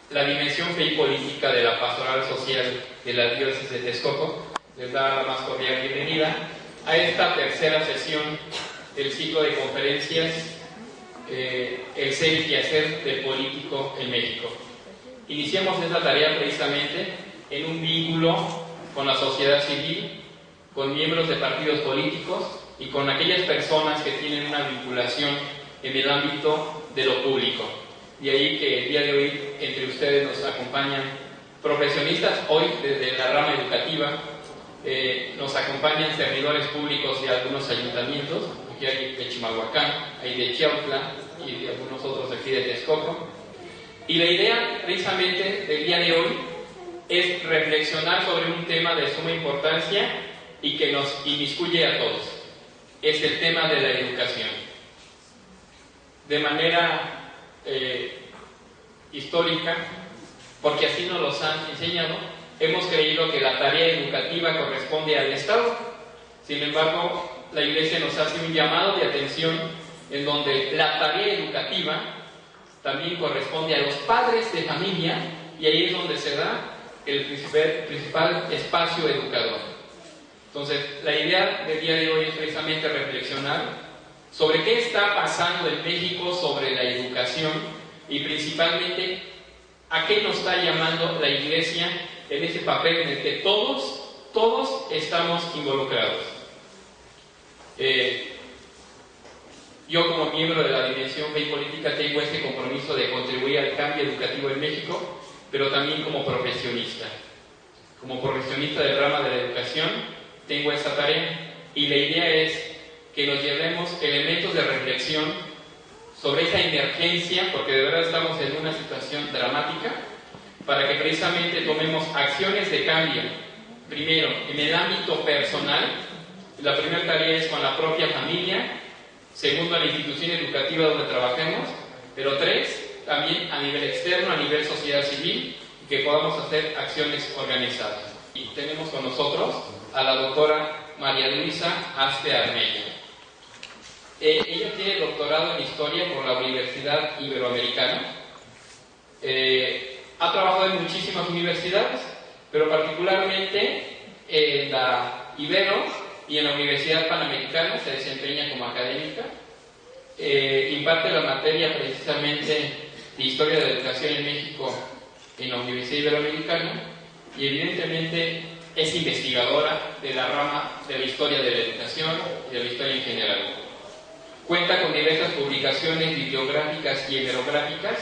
la dimensión fe y política de la pastoral social de la diócesis de Texcoco, les da la más cordial bienvenida a esta tercera sesión del ciclo de conferencias El ser y quehacer del político en México. Iniciamos esta tarea precisamente en un vínculo con la sociedad civil, con miembros de partidos políticos y con aquellas personas que tienen una vinculación en el ámbito de lo público. De ahí que el día de hoy entre ustedes nos acompañan profesionistas, hoy desde la rama educativa, nos acompañan servidores públicos de algunos ayuntamientos, aquí hay de Chimalhuacán, hay de Chiautla y de algunos otros de aquí de Texcoco. Y la idea precisamente del día de hoy es reflexionar sobre un tema de suma importancia y que nos inmiscuye a todos. Es el tema de la educación. De manera histórica, porque así nos los han enseñado, hemos creído que la tarea educativa corresponde al Estado. Sin embargo, la Iglesia nos hace un llamado de atención en donde la tarea educativa también corresponde a los padres de familia, y ahí es donde se da el principal espacio educador. Entonces, la idea del día de hoy es precisamente reflexionar sobre qué está pasando en México sobre la educación y principalmente a qué nos está llamando la Iglesia en ese papel en el que todos estamos involucrados. Yo como miembro de la Dimensión Fe y Política tengo este compromiso de contribuir al cambio educativo en México, pero también como profesionista. Como profesionista del rama de la educación tengo esta tarea y la idea es que nos llevemos elementos de reflexión sobre esa emergencia, porque de verdad estamos en una situación dramática, para que precisamente tomemos acciones de cambio. Primero, en el ámbito personal, la primera tarea es con la propia familia. Segundo, a la institución educativa donde trabajemos, pero tres, también a nivel externo, a nivel sociedad civil, que podamos hacer acciones organizadas. Y tenemos con nosotros a la doctora María Luisa Aspe Armella. Ella tiene doctorado en Historia por la Universidad Iberoamericana. Ha trabajado en muchísimas universidades, pero particularmente en la Ibero y en la Universidad Panamericana se desempeña como académica. Imparte la materia precisamente de Historia de la Educación en México en la Universidad Iberoamericana y evidentemente es investigadora de la rama de la historia de la educación y de la historia en general. Cuenta con diversas publicaciones bibliográficas y hemerográficas,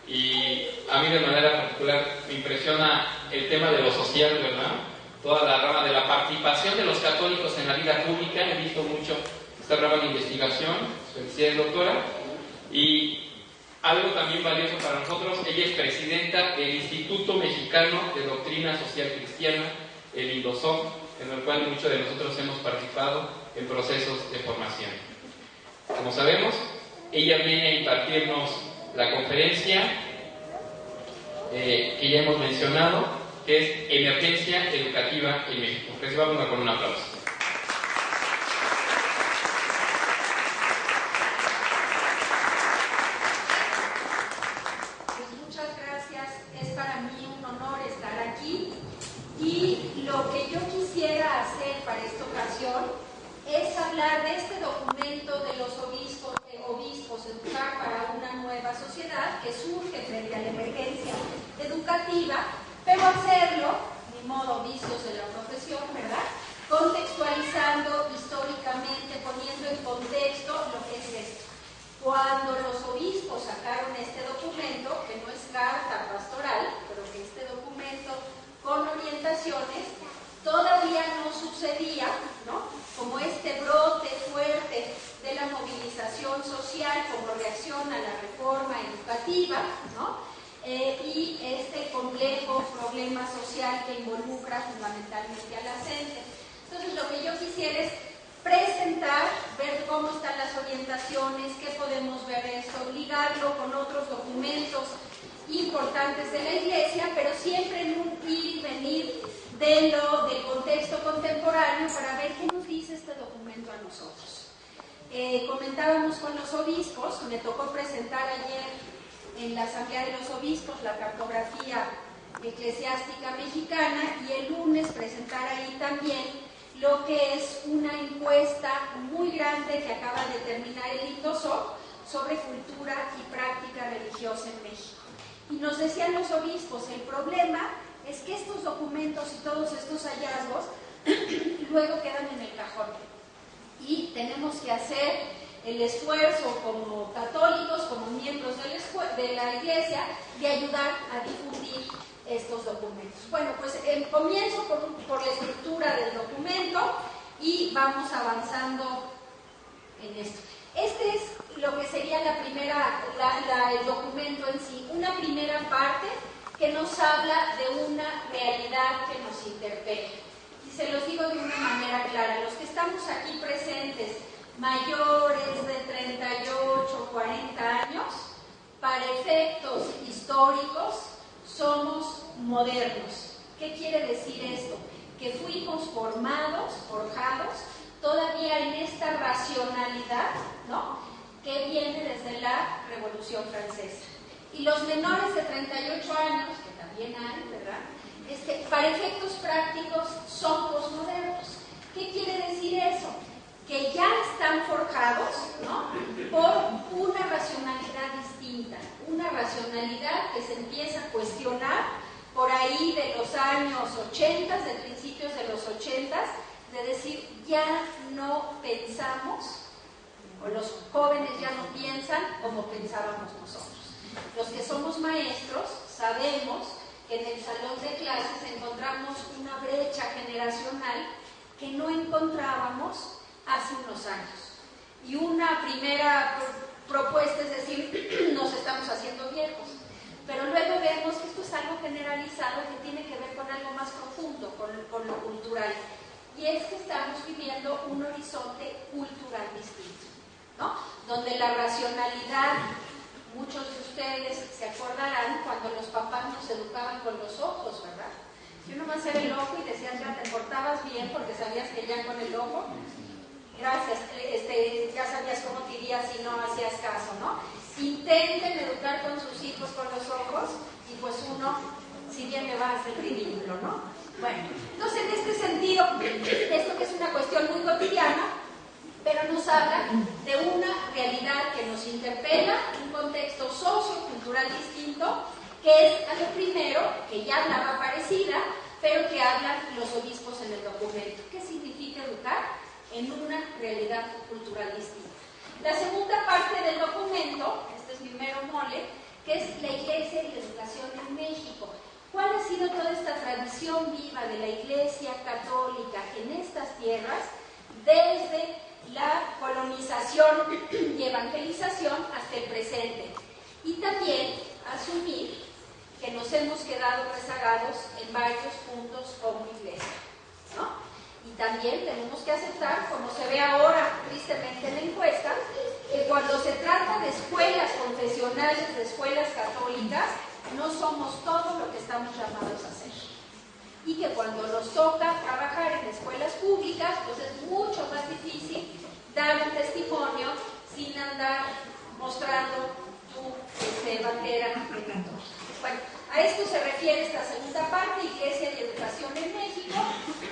y a mí de manera particular me impresiona el tema de lo social, ¿verdad? Toda la rama de la participación de los católicos en la vida pública. He visto mucho esta rama de investigación. Felicidades, doctora. Y algo también valioso para nosotros, ella es presidenta del Instituto Mexicano de Doctrina Social Cristiana, el INDOSOC, en el cual muchos de nosotros hemos participado en procesos de formación. Como sabemos, ella viene a impartirnos la conferencia que ya hemos mencionado, que es Emergencia Educativa en México. Recibámosla con un aplauso. Pues muchas gracias, es para mí un honor estar aquí, y lo que yo quisiera hacer para esta ocasión es hablar de este documento de los obispos Educar para una Nueva Sociedad, que surge frente a la emergencia educativa, pero hacerlo, ni modo vicios de la profesión, ¿verdad?, contextualizando históricamente, poniendo en contexto lo que es esto. Cuando los obispos sacaron este documento, que no es carta pastoral, pero que este documento con orientaciones, todavía no sucedía, ¿no?, como este brote fuerte de la movilización social como reacción a la reforma educativa, ¿no?, y este complejo problema social que involucra fundamentalmente a la gente. Entonces, lo que yo quisiera es presentar, ver cómo están las orientaciones, qué podemos ver esto, ligarlo con otros documentos importantes de la Iglesia, pero siempre en un ir y venir del contexto contemporáneo para ver qué nos dice este documento a nosotros. Comentábamos con los obispos, me tocó presentar ayer en la Asamblea de los Obispos la cartografía eclesiástica mexicana y el lunes presentar ahí también lo que es una encuesta muy grande que acaba de terminar el INDOSOC sobre cultura y práctica religiosa en México. Y nos decían los obispos, el problema es que estos documentos y todos estos hallazgos luego quedan en el cajón. Y tenemos que hacer el esfuerzo como católicos, como miembros de la Iglesia, de ayudar a difundir estos documentos. Bueno, pues comienzo por la estructura del documento y vamos avanzando en esto. Este es lo que sería el documento en sí, una primera parte que nos habla de una realidad que nos interpela. Y se los digo de una manera clara, los que estamos aquí presentes, mayores de 38, 40 años, para efectos históricos, somos modernos. ¿Qué quiere decir esto? Que fuimos forjados, todavía en esta racionalidad, ¿no?, que viene desde la Revolución Francesa. Y los menores de 38 años, que también hay, ¿verdad?, para efectos prácticos son posmodernos. ¿Qué quiere decir eso? Que ya están forjados, ¿no?, por una racionalidad distinta, una racionalidad que se empieza a cuestionar por ahí de los años 80, de principios de los 80, de decir, ya no pensamos, o los jóvenes ya no piensan como pensábamos nosotros. Los que somos maestros sabemos que en el salón de clases encontramos una brecha generacional que no encontrábamos hace unos años. Y una primera propuesta es decir, nos estamos haciendo viejos. Pero luego vemos que esto es algo generalizado que tiene que ver con algo más profundo, con lo cultural. Y es que estamos viviendo un horizonte cultural distinto, ¿no? Donde la racionalidad, muchos de ustedes se acordarán cuando los papás nos educaban con los ojos, ¿verdad? Si uno va a hacer el ojo y decían, ya te portabas bien porque sabías que ya con el ojo, gracias, ya sabías cómo te irías si no hacías caso, ¿no? Intenten educar con sus hijos con los ojos y pues uno, si bien me va a hacer ridículo, ¿no? Bueno, entonces en este sentido, esto que es una cuestión muy cotidiana, pero nos habla de una realidad que nos interpela, un contexto sociocultural distinto, que es a lo primero, que ya hablaba parecida, pero que hablan los obispos en el documento. ¿Qué significa educar en una realidad cultural distinta? La segunda parte del documento, este es mi mero mole, que es la Iglesia y la educación en México. ¿Cuál ha sido toda esta tradición viva de la Iglesia católica en estas tierras desde la colonización y evangelización hasta el presente? Y también asumir que nos hemos quedado rezagados en varios puntos como Iglesia, ¿no? Y también tenemos que aceptar, como se ve ahora tristemente en la encuesta, que cuando se trata de escuelas confesionales, de escuelas católicas, no somos todo lo que estamos llamados a hacer. Y que cuando nos toca trabajar en escuelas públicas, pues es mucho más difícil dar un testimonio sin andar mostrando tu bandera de católica. Bueno, a esto se refiere esta segunda parte, Iglesia y educación en México.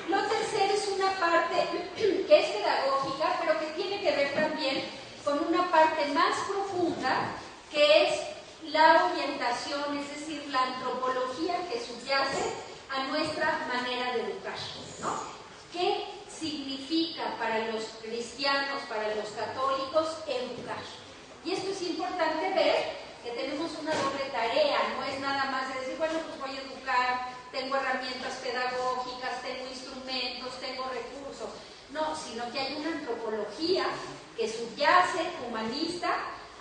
Lo tercero es una parte que es pedagógica, pero que tiene que ver también con una parte más profunda, que es la orientación, es decir, la antropología que subyace a nuestra manera de educar, ¿no? ¿Qué significa para los cristianos, para los católicos, educar? Y esto es importante ver, que tenemos una doble tarea, no es nada más de decir, bueno, pues voy a educar, tengo herramientas pedagógicas, tengo instrumentos, tengo recursos. No, sino que hay una antropología que subyace, humanista,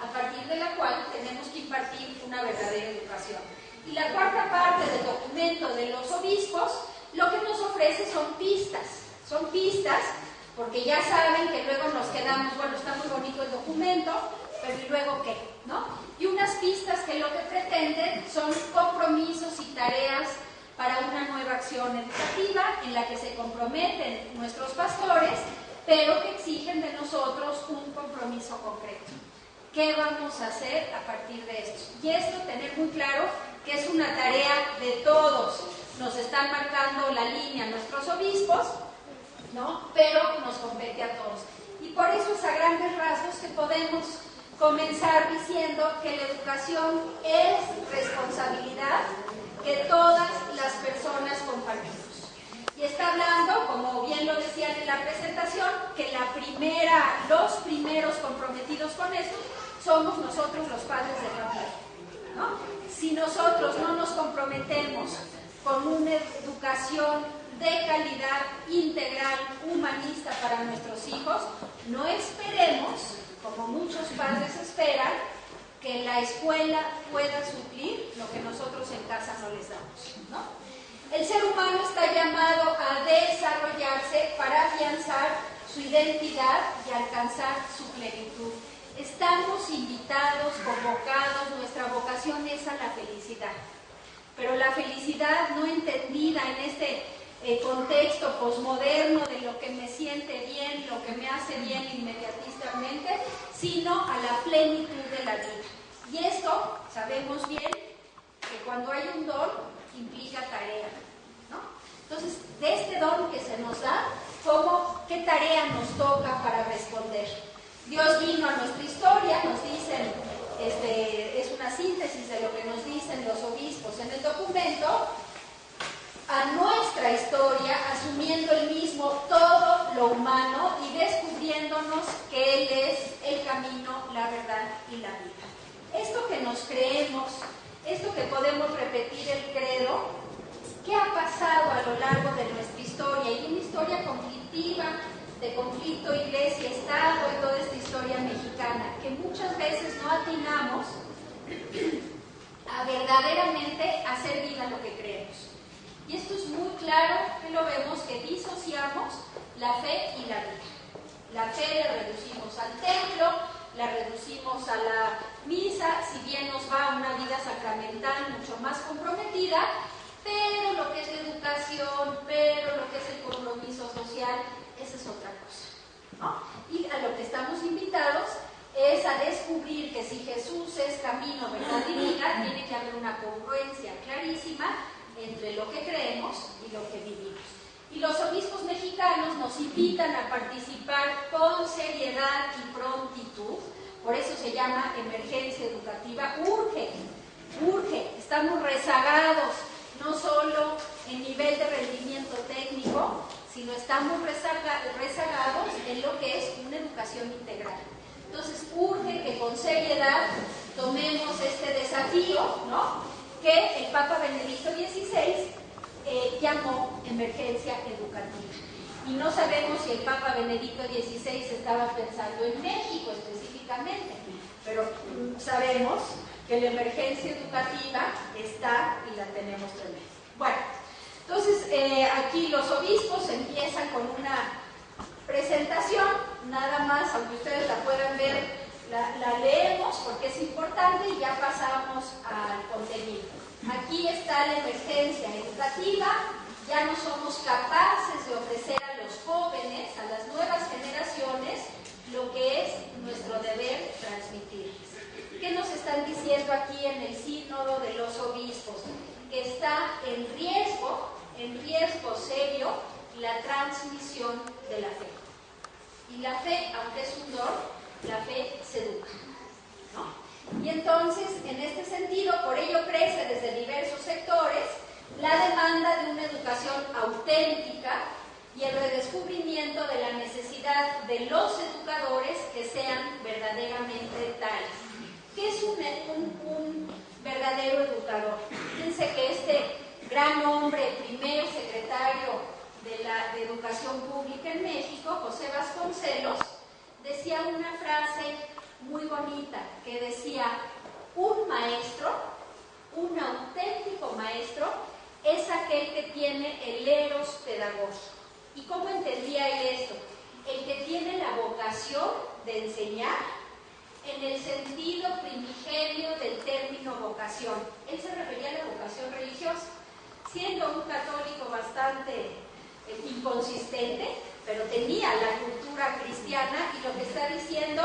a partir de la cual tenemos que impartir una verdadera educación. Y la cuarta parte del documento de los obispos, lo que nos ofrece son pistas, porque ya saben que luego nos quedamos, bueno, está muy bonito el documento, pero ¿y luego qué? ¿No? Y unas pistas que lo que pretenden son compromisos y tareas para una nueva acción educativa en la que se comprometen nuestros pastores, pero que exigen de nosotros un compromiso concreto. qué vamos a hacer a partir de esto. Y esto tener muy claro que es una tarea de todos. Nos están marcando la línea nuestros obispos, ¿no? Pero nos compete a todos. Y por eso es a grandes rasgos que podemos comenzar diciendo que la educación es responsabilidad que todas las personas compartimos. Y está hablando, como bien lo decían en la presentación, que los primeros comprometidos con esto somos nosotros los padres de familia, ¿no? Si nosotros no nos comprometemos con una educación de calidad, integral, humanista para nuestros hijos, no esperemos, como muchos padres esperan, que la escuela pueda suplir lo que nosotros en casa no les damos, ¿no? El ser humano está llamado a desarrollarse para afianzar su identidad y alcanzar su plenitud. Estamos invitados, convocados, nuestra vocación es a la felicidad. Pero la felicidad no entendida en este contexto posmoderno de lo que me siente bien, lo que me hace bien inmediatamente, sino a la plenitud de la vida. Y esto sabemos bien que cuando hay un don implica tarea, ¿no? Entonces, de este don que se nos da, ¿qué tarea nos toca para responder? Dios vino a nuestra historia, nos dicen, es una síntesis de lo que nos dicen los obispos en el documento, a nuestra historia, asumiendo Él mismo todo lo humano y descubriéndonos que Él es el camino, la verdad y la vida. Esto que nos creemos, esto que podemos repetir el credo, ¿qué ha pasado a lo largo de nuestra historia? Y una historia conflictiva, de conflicto iglesia-estado y toda esta historia mexicana, que muchas veces no atinamos a verdaderamente hacer vida lo que creemos. Y esto es muy claro que lo vemos, que disociamos la fe y la vida. La fe la reducimos al templo, la reducimos a la misa, si bien nos va a una vida sacramental mucho más comprometida, pero lo que es la educación, pero lo que es el compromiso social, esa es otra cosa, ¿no? Y a lo que estamos invitados es a descubrir que si Jesús es camino, verdad y vida, tiene que haber una congruencia clarísima entre lo que creemos y lo que vivimos. Y los obispos mexicanos nos invitan a participar con seriedad y prontitud, por eso se llama emergencia educativa. Urge, estamos rezagados, no solo en nivel de rendimiento técnico, sino estamos rezagados en lo que es una educación integral. Entonces urge que con seriedad tomemos este desafío, ¿no?, que el Papa Benedicto XVI llamó emergencia educativa. Y no sabemos si el Papa Benedicto XVI estaba pensando en México específicamente, pero sabemos que la emergencia educativa está y la tenemos tremenda. Bueno, entonces aquí los obispos empiezan con una presentación, nada más, aunque ustedes la puedan ver, la leemos porque es importante y ya pasamos al contenido. Aquí está la emergencia educativa, ya no somos capaces de ofrecer a los jóvenes, a las nuevas generaciones, lo que es nuestro deber transmitirles. ¿Qué nos están diciendo aquí en el sínodo de los obispos? Que está en riesgo serio, la transmisión de la fe. Y la fe, aunque es un don, la fe se educa, ¿no? Y entonces, en este sentido, por ello crece desde diversos sectores la demanda de una educación auténtica y el redescubrimiento de la necesidad de los educadores que sean verdaderamente tales. ¿Qué es un verdadero educador? Fíjense que este gran hombre, primer secretario de Educación Pública en México, José Vasconcelos, decía una frase muy bonita, que decía: un maestro, un auténtico maestro, es aquel que tiene el eros pedagógico. ¿Y cómo entendía él esto? El que tiene la vocación de enseñar en el sentido primigenio del término vocación. Él se refería a la vocación religiosa, siendo un católico bastante inconsistente, pero tenía la cultura cristiana, y lo que está diciendo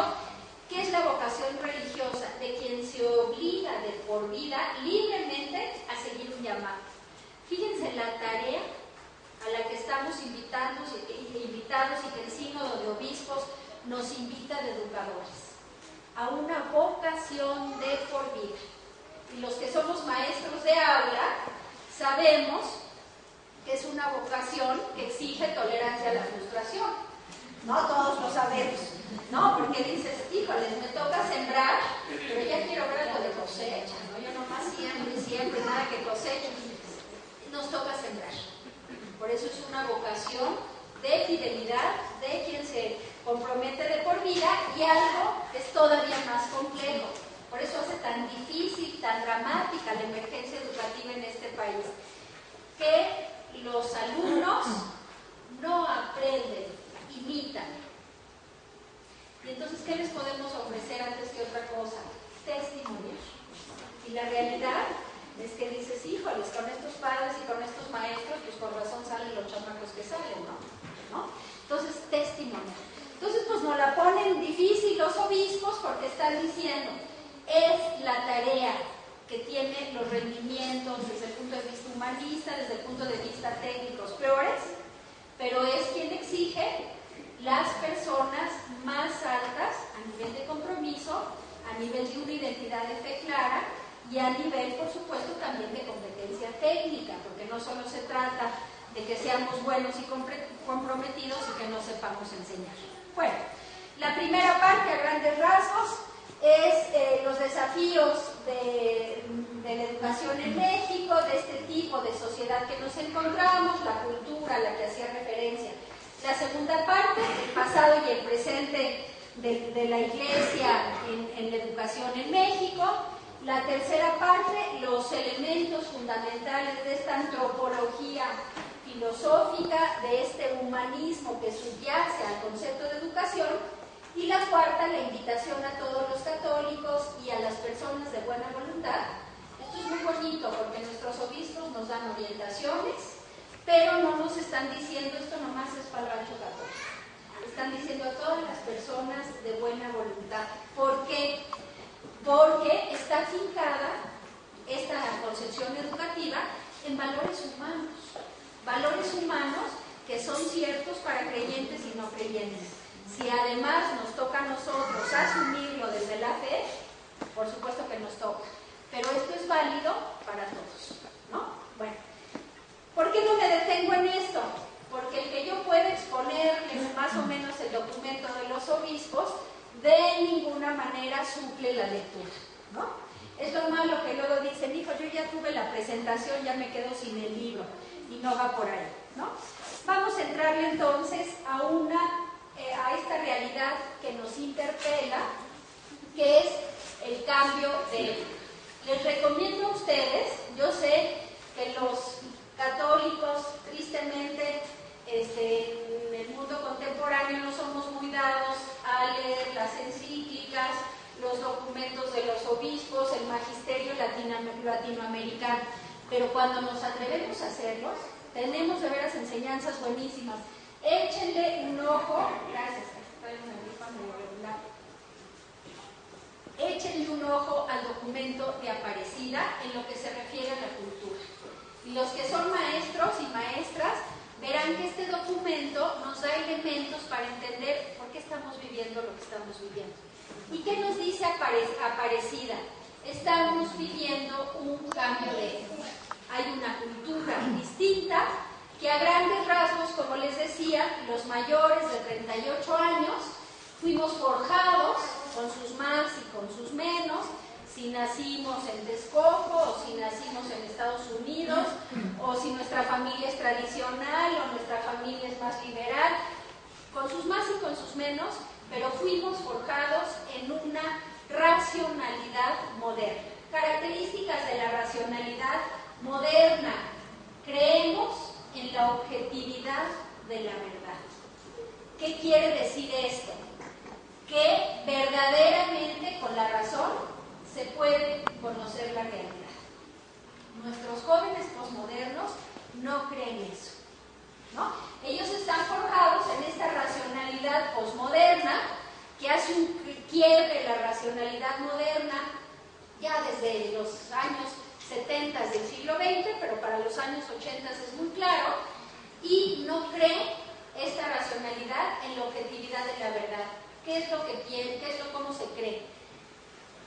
¿Qué es la vocación religiosa? De quien se obliga de por vida libremente a seguir un llamado. Fíjense la tarea a la que estamos invitados y que el sínodo de obispos nos invita de educadores, a una vocación de por vida. Y los que somos maestros de aula sabemos que es una vocación que exige tolerancia a la frustración. No todos lo sabemos, ¿no? Porque dices, híjoles, me toca sembrar, pero ya quiero ver algo de cosecha, ¿no? Yo nomás siempre, nada que cosecha. Nos toca sembrar. Por eso es una vocación de fidelidad de quien se compromete de por vida, y algo es todavía más complejo. Por eso hace tan difícil, tan dramática la emergencia educativa en este país, que los alumnos no aprenden, imitan. Y entonces, ¿qué les podemos ofrecer antes que otra cosa? Testimonios. Y la realidad es que dices, híjoles, con estos padres y con estos maestros, pues con razón salen los chamacos que salen, ¿no? Entonces, testimonio. Entonces, pues nos la ponen difícil los obispos porque están diciendo, es la tarea que tiene los rendimientos desde el punto de vista humanista, desde el punto de vista técnicos peores, pero es quien exige las personas más altas a nivel de compromiso, a nivel de una identidad de fe clara, y a nivel, por supuesto, también de competencia técnica, porque no solo se trata de que seamos buenos y comprometidos y que no sepamos enseñar. Bueno, la primera parte, a grandes rasgos, es los desafíos de la educación en México, de este tipo de sociedad que nos encontramos, la cultura a la que hacía referencia. La segunda parte, el pasado y el presente de la Iglesia en la educación en México. La tercera parte, los elementos fundamentales de esta antropología filosófica, de este humanismo que subyace al concepto de educación. Y la cuarta, la invitación a todos los católicos y a las personas de buena voluntad. Esto es muy bonito porque nuestros obispos nos dan orientaciones, pero no nos están diciendo esto nomás es para el rancho católico. Están diciendo a todas las personas de buena voluntad. ¿Por qué? Porque está afincada esta concepción educativa en valores humanos que son ciertos para creyentes y no creyentes. Si además nos toca a nosotros asumirlo desde la fe, por supuesto que nos toca, pero esto es válido para todos, ¿no? Bueno, ¿por qué no me detengo en esto? Porque el que yo pueda exponerles más o menos el documento de los obispos de ninguna manera suple la lectura, ¿no? Es lo malo que luego dicen, hijo, yo ya tuve la presentación, ya me quedo sin el libro, y no va por ahí, ¿no? Vamos a entrarle entonces a esta realidad que nos interpela, que es el cambio de... Les recomiendo a ustedes, yo sé que los católicos, tristemente, en el mundo contemporáneo no somos muy dados a leer las encíclicas, los documentos de los obispos, el magisterio latinoamericano, pero cuando nos atrevemos a hacerlos, tenemos de veras enseñanzas buenísimas. Échenle un ojo, gracias, échenle un ojo al documento de Aparecida en lo que se refiere a la cultura. Y los que son maestros y maestras verán que este documento nos da elementos para entender por qué estamos viviendo lo que estamos viviendo. ¿Y qué nos dice Aparecida? Estamos viviendo un cambio de época. Hay una cultura distinta que a grandes rasgos, como les decía, los mayores de 38 años fuimos forjados con sus más y con sus menos, si nacimos en Texcoco o si nacimos en Estados Unidos o si nuestra familia es tradicional o nuestra familia es más liberal, con sus más y con sus menos, pero fuimos forjados en una racionalidad moderna. Características de la racionalidad moderna: creemos en la objetividad de la verdad. ¿Qué quiere decir esto? Que verdaderamente con la razón se puede conocer la realidad. Nuestros jóvenes posmodernos no creen eso, ¿no? Ellos están forjados en esta racionalidad posmoderna que hace un quiebre la racionalidad moderna ya desde los años 70 del siglo XX, pero para los años 80 es muy claro, y no cree esta racionalidad en la objetividad de la verdad. ¿Qué es lo que piensa? ¿Qué es lo cómo se cree?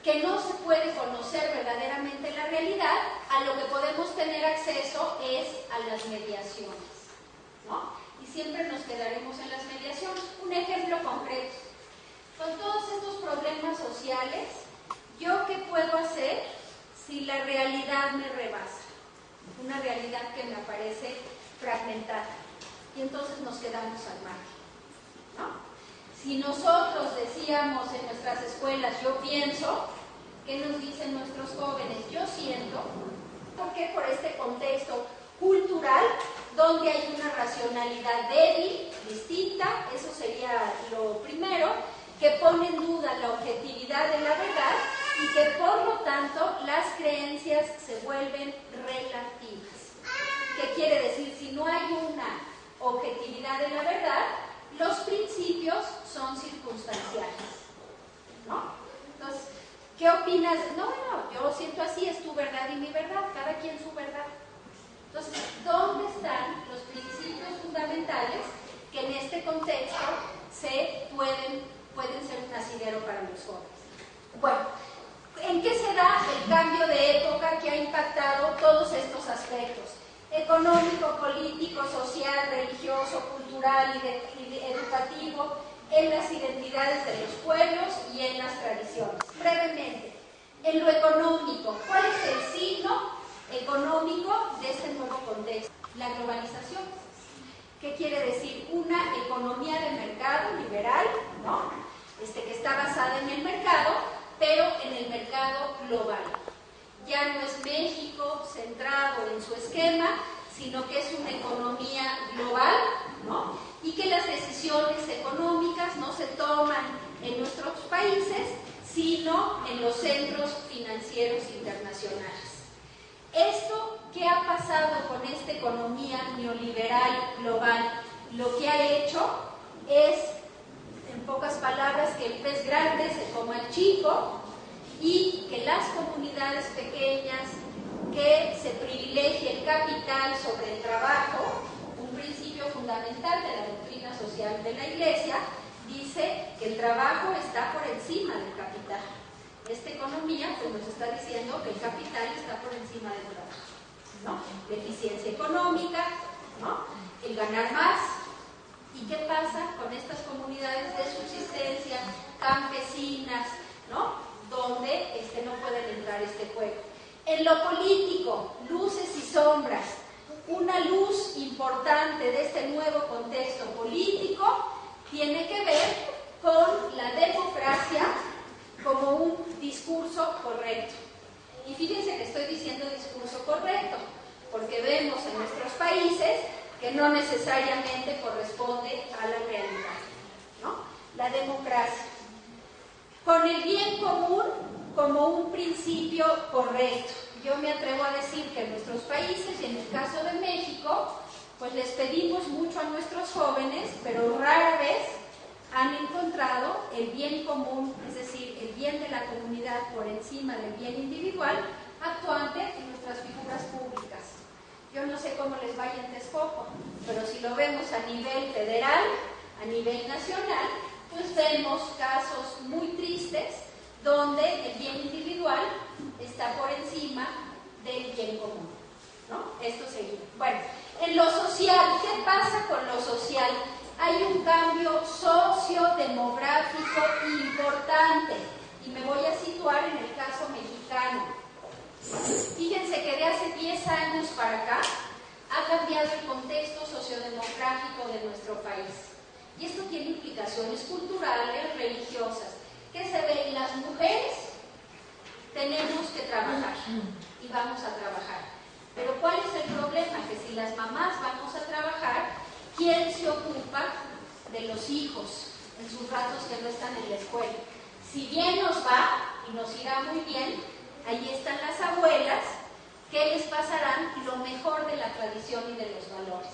Que no se puede conocer verdaderamente la realidad, a lo que podemos tener acceso es a las mediaciones, ¿no? Y siempre nos quedaremos en las mediaciones. Un ejemplo concreto. Con todos estos problemas sociales, ¿yo qué puedo hacer si la realidad me rebasa? Una realidad que me aparece fragmentada. Y entonces nos quedamos al margen, ¿no? Si nosotros decíamos en nuestras escuelas, yo pienso, ¿qué nos dicen nuestros jóvenes? Yo siento, porque por este contexto cultural, donde hay una racionalidad débil, distinta, eso sería lo primero, que pone en duda la objetividad de la verdad y que por lo tanto las creencias se vuelven relativas. ¿Qué quiere decir? Si no hay una objetividad de la verdad, los principios son circunstanciales, ¿no? Entonces, ¿qué opinas? No, yo siento así, es tu verdad y mi verdad, cada quien su verdad. Entonces, ¿dónde están los principios fundamentales que en este contexto pueden ser un asidero para los jóvenes? Bueno, ¿en qué se da el cambio de época que ha impactado todos estos aspectos? Económico, político, social, religioso, cultural y educativo, en las identidades de los pueblos y en las tradiciones. Brevemente, en lo económico, ¿cuál es el signo económico de este nuevo contexto? La globalización. ¿Qué quiere decir? Una economía de mercado liberal, ¿no? Que está basada en el mercado, pero en el mercado global. Ya no es México centrado en su esquema, sino que es una economía global, ¿no? Y que las decisiones económicas no se toman en nuestros países, sino en los centros financieros internacionales. Esto, ¿qué ha pasado con esta economía neoliberal global? Lo que ha hecho es, en pocas palabras, que el pez grande se coma al chico y que las comunidades pequeñas, que se privilegie el capital sobre el trabajo, un principio fundamental de la doctrina social de la Iglesia, dice que el trabajo está por encima del capital. Esta economía pues, nos está diciendo que el capital está por encima del trabajo, ¿no? La eficiencia económica, ¿no? El ganar más. ¿Y qué pasa con estas comunidades de subsistencia campesinas, ¿no? Donde no pueden entrar este juego? En lo político, luces y sombras. Una luz importante de este nuevo contexto político tiene que ver con la democracia como un discurso correcto. Y fíjense que estoy diciendo discurso correcto, porque vemos en nuestros países que no necesariamente corresponde a la realidad, ¿no? La democracia. Con el bien común como un principio correcto. Yo me atrevo a decir que en nuestros países, y en el caso de México, pues les pedimos mucho a nuestros jóvenes, pero rara vez han encontrado el bien común, es decir, el bien de la comunidad por encima del bien individual, actuante en nuestras figuras públicas. Yo no sé cómo les vaya en Texcoco, pero si lo vemos a nivel federal, a nivel nacional, pues vemos casos muy tristes donde el bien individual está por encima del bien común, ¿no? Esto sería. Bueno, en lo social, ¿qué pasa con lo social? Hay un cambio sociodemográfico importante y me voy a situar en el caso mexicano. Fíjense que de hace 10 años para acá ha cambiado el contexto sociodemográfico de nuestro país. Y esto tiene implicaciones culturales, religiosas. ¿Qué se ve? Las mujeres tenemos que trabajar y vamos a trabajar. Pero ¿cuál es el problema? Que si las mamás vamos a trabajar, ¿quién se ocupa de los hijos en sus ratos que no están en la escuela? Si bien nos va y nos irá muy bien, ahí están las abuelas que les pasarán lo mejor de la tradición y de los valores.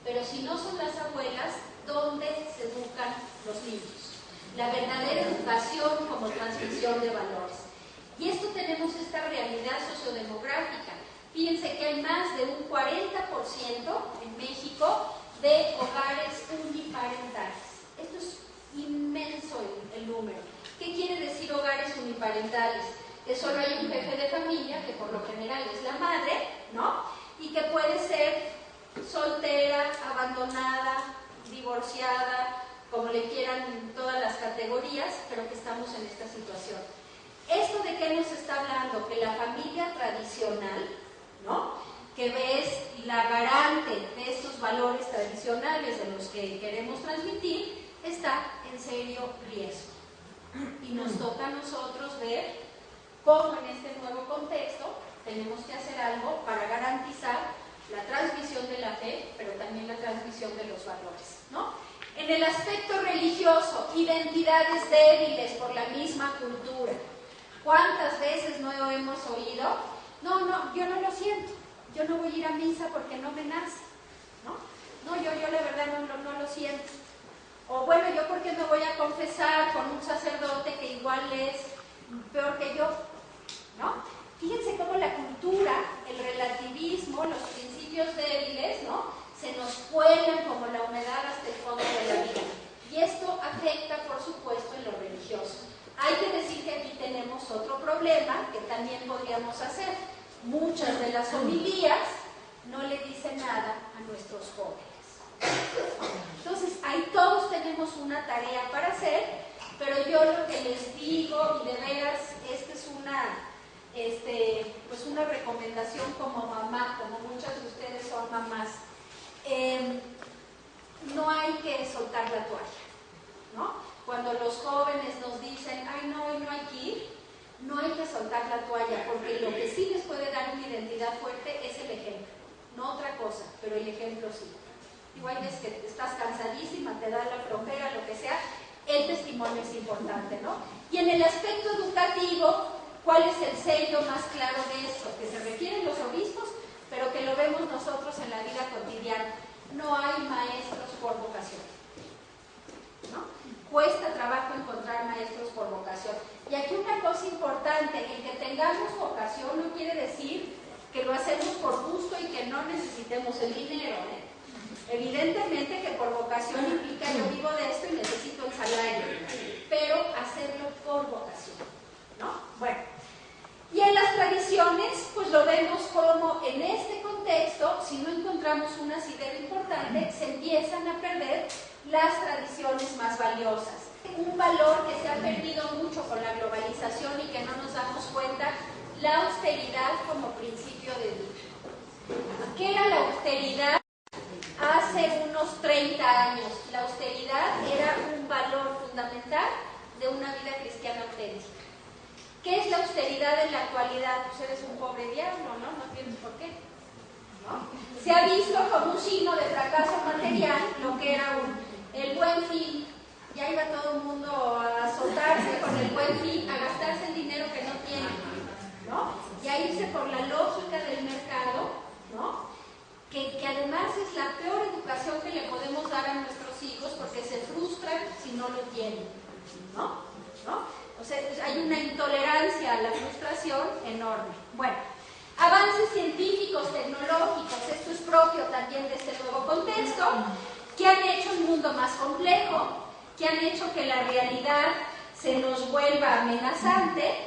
Pero si no son las abuelas, ¿dónde se educan los niños? la verdadera educación como transmisión de valores. Y esto tenemos esta realidad sociodemográfica. Fíjense que hay más de un 40% en México de hogares uniparentales. Esto es inmenso el número. ¿Qué quiere decir hogares uniparentales? Que solo hay un jefe de familia, que por lo general es la madre, ¿no? Y que puede ser soltera, abandonada, divorciada, como le quieran todas las categorías, pero que estamos en esta situación. ¿Esto de qué nos está hablando? Que la familia tradicional, ¿no?, que es la garante de estos valores tradicionales de los que queremos transmitir, está en serio riesgo. Y nos toca a nosotros ver cómo en este nuevo contexto tenemos que hacer algo para garantizar la transmisión de la fe, pero también la transmisión de los valores, ¿no? En el aspecto religioso, identidades débiles por la misma cultura. ¿Cuántas veces no hemos oído? No, yo no lo siento. Yo no voy a ir a misa porque no me nace, ¿no? No, yo la verdad no lo siento. O bueno, yo porque me voy a confesar con un sacerdote que igual es peor que yo, ¿no? Fíjense cómo la cultura, el relativismo, los principios débiles, ¿no?, se nos cuelan como la humedad hasta el fondo de la vida. Y esto afecta, por supuesto, en lo religioso. Hay que decir que aquí tenemos otro problema que también podríamos hacer. Muchas de las homilías no le dicen nada a nuestros jóvenes. Entonces, ahí todos tenemos una tarea para hacer, pero yo lo que les digo, y de veras, esta es una recomendación como mamá, como muchas de ustedes son mamás, no hay que soltar la toalla, ¿no? Cuando los jóvenes nos dicen, ay no, hoy no hay que ir, no hay que soltar la toalla, porque lo que sí les puede dar una identidad fuerte es el ejemplo, no otra cosa, pero el ejemplo sí. Igual ves que estás cansadísima, te da la flojera, lo que sea, el testimonio es importante, ¿no? Y en el aspecto educativo, ¿cuál es el sello más claro de esto? Que se refieren los obispos, pero que lo vemos nosotros en la vida cotidiana. No hay maestros por vocación, ¿no? Cuesta trabajo encontrar maestros por vocación. Y aquí una cosa importante, el que tengamos vocación no quiere decir que lo hacemos por gusto y que no necesitemos el dinero, ¿eh? Evidentemente que por vocación implica yo vivo de esto y necesito el salario, pero hacerlo por vocación, ¿no? Bueno, y en las tradiciones, pues lo vemos como en este contexto, si no encontramos un asidero importante, se empiezan a perder las tradiciones más valiosas. Un valor que se ha perdido mucho con la globalización y que no nos damos cuenta, la austeridad como principio de vida. ¿Qué era la austeridad? Hace unos 30 años, la austeridad era un valor fundamental de una vida cristiana auténtica. ¿Qué es la austeridad en la actualidad? Pues eres un pobre diablo, ¿no? No tienes por qué, ¿no? Se ha visto como un signo de fracaso material lo que era el Buen Fin. Ya iba todo el mundo a azotarse con el Buen Fin, a gastarse el dinero que no tiene, ¿no? Y a irse por la lógica del mercado, ¿no? Que además es la peor educación que le podemos dar a nuestros hijos porque se frustran si no lo tienen, ¿no? O sea, hay una intolerancia a la frustración enorme. Bueno, avances científicos, tecnológicos, esto es propio también de este nuevo contexto, que han hecho un mundo más complejo, que han hecho que la realidad se nos vuelva amenazante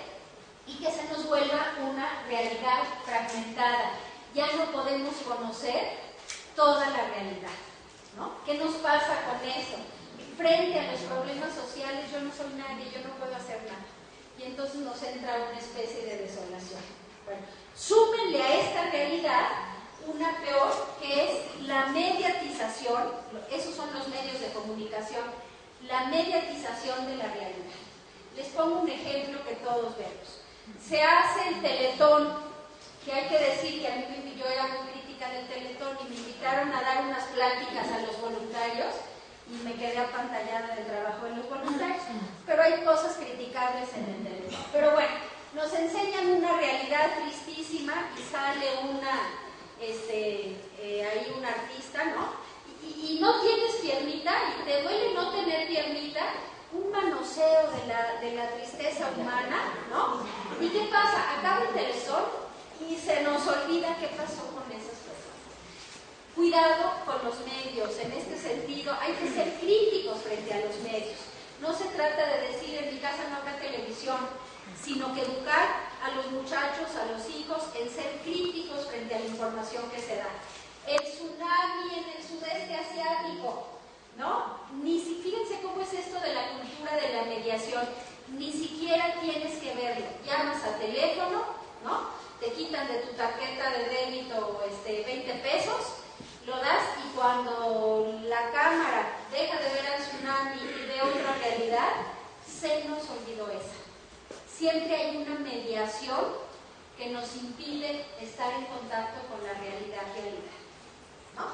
y que se nos vuelva una realidad fragmentada. Ya no podemos conocer toda la realidad, ¿no? ¿Qué nos pasa con eso? Frente a los problemas sociales, yo no soy nadie, yo no puedo hacer nada. Y entonces nos entra una especie de desolación. Bueno, súmenle a esta realidad una peor, que es la mediatización, esos son los medios de comunicación, la mediatización de la realidad. Les pongo un ejemplo que todos vemos. Se hace el Teletón, que hay que decir que a mí yo era muy crítica del Teletón y me invitaron a dar unas pláticas a los voluntarios y me quedé apantallada del trabajo de los voluntarios, pero hay cosas criticables en el Teletón. Pero bueno, nos enseñan una realidad tristísima y sale ahí un artista, ¿no? Y no tienes piernita y te duele no tener piernita, un la tristeza humana, ¿no? ¿Y qué pasa? Acaba el telesón y se nos olvida qué pasó con esas personas. Cuidado con los medios, en este sentido hay que ser críticos frente a los medios. No se trata de decir en mi casa no habrá televisión, sino que educar a los muchachos, a los hijos, en ser críticos frente a la información que se da. El tsunami en el sudeste asiático, ¿no? Fíjense cómo es esto de la cultura de la mediación. Ni siquiera tienes que verlo. Llamas al teléfono, ¿no? Te quitan de tu tarjeta de débito 20 pesos, lo das y cuando la cámara deja de ver al tsunami y ve otra realidad, se nos olvidó esa. Siempre hay una mediación que nos impide estar en contacto con la realidad, ¿no?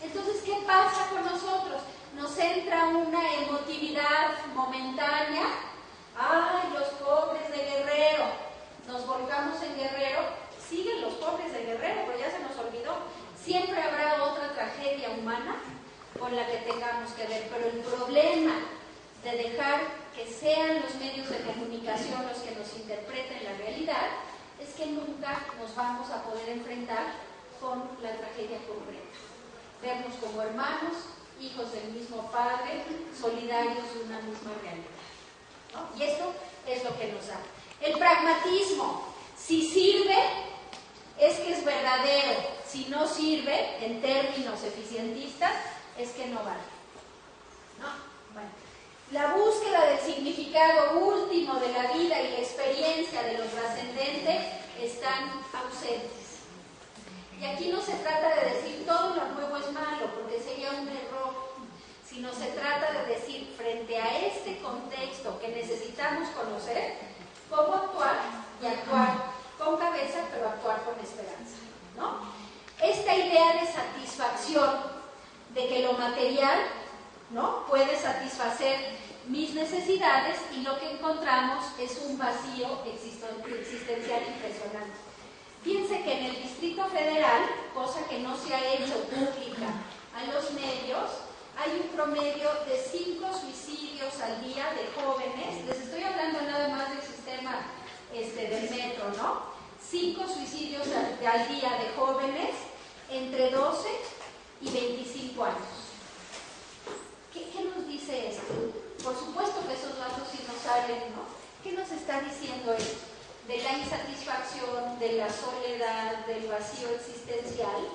Entonces, ¿qué pasa con nosotros? Nos entra una emotividad momentánea. ¡Ay, los pobres de Guerrero! Nos volcamos en Guerrero. Siguen los pobres de Guerrero, pero ya se nos olvidó. Siempre habrá otra tragedia humana con la que tengamos que ver, pero el problema de dejar que sean los medios de comunicación los que nos interpreten la realidad es que nunca nos vamos a poder enfrentar con la tragedia concreta. Vernos como hermanos, hijos del mismo Padre, solidarios de una misma realidad, ¿no? Y esto es lo que nos da. El pragmatismo, si sirve, es que es verdadero. Si no sirve, en términos eficientistas, es que no vale, ¿no? Bueno. La búsqueda del significado último de la vida y la experiencia de lo trascendente están ausentes. Y aquí no se trata de decir todo lo nuevo es malo, porque sería un error, sino se trata de decir, frente a este contexto que necesitamos conocer, cómo actuar y actuar con cabeza, pero actuar con esperanza, ¿no? Esta idea de satisfacción, de que lo material, ¿no?, puede satisfacer mis necesidades y lo que encontramos es un vacío existencial impresionante. Piense que en el Distrito Federal, cosa que no se ha hecho pública a los medios, hay un promedio de 5 suicidios al día de jóvenes. Les estoy hablando nada más del sistema del metro, ¿no? 5 suicidios al día de jóvenes entre 12 y 25 años. ¿Qué nos dice esto? Por supuesto que esos datos sí nos salen, ¿no? ¿Qué nos está diciendo esto? De la insatisfacción, de la soledad, del vacío existencial,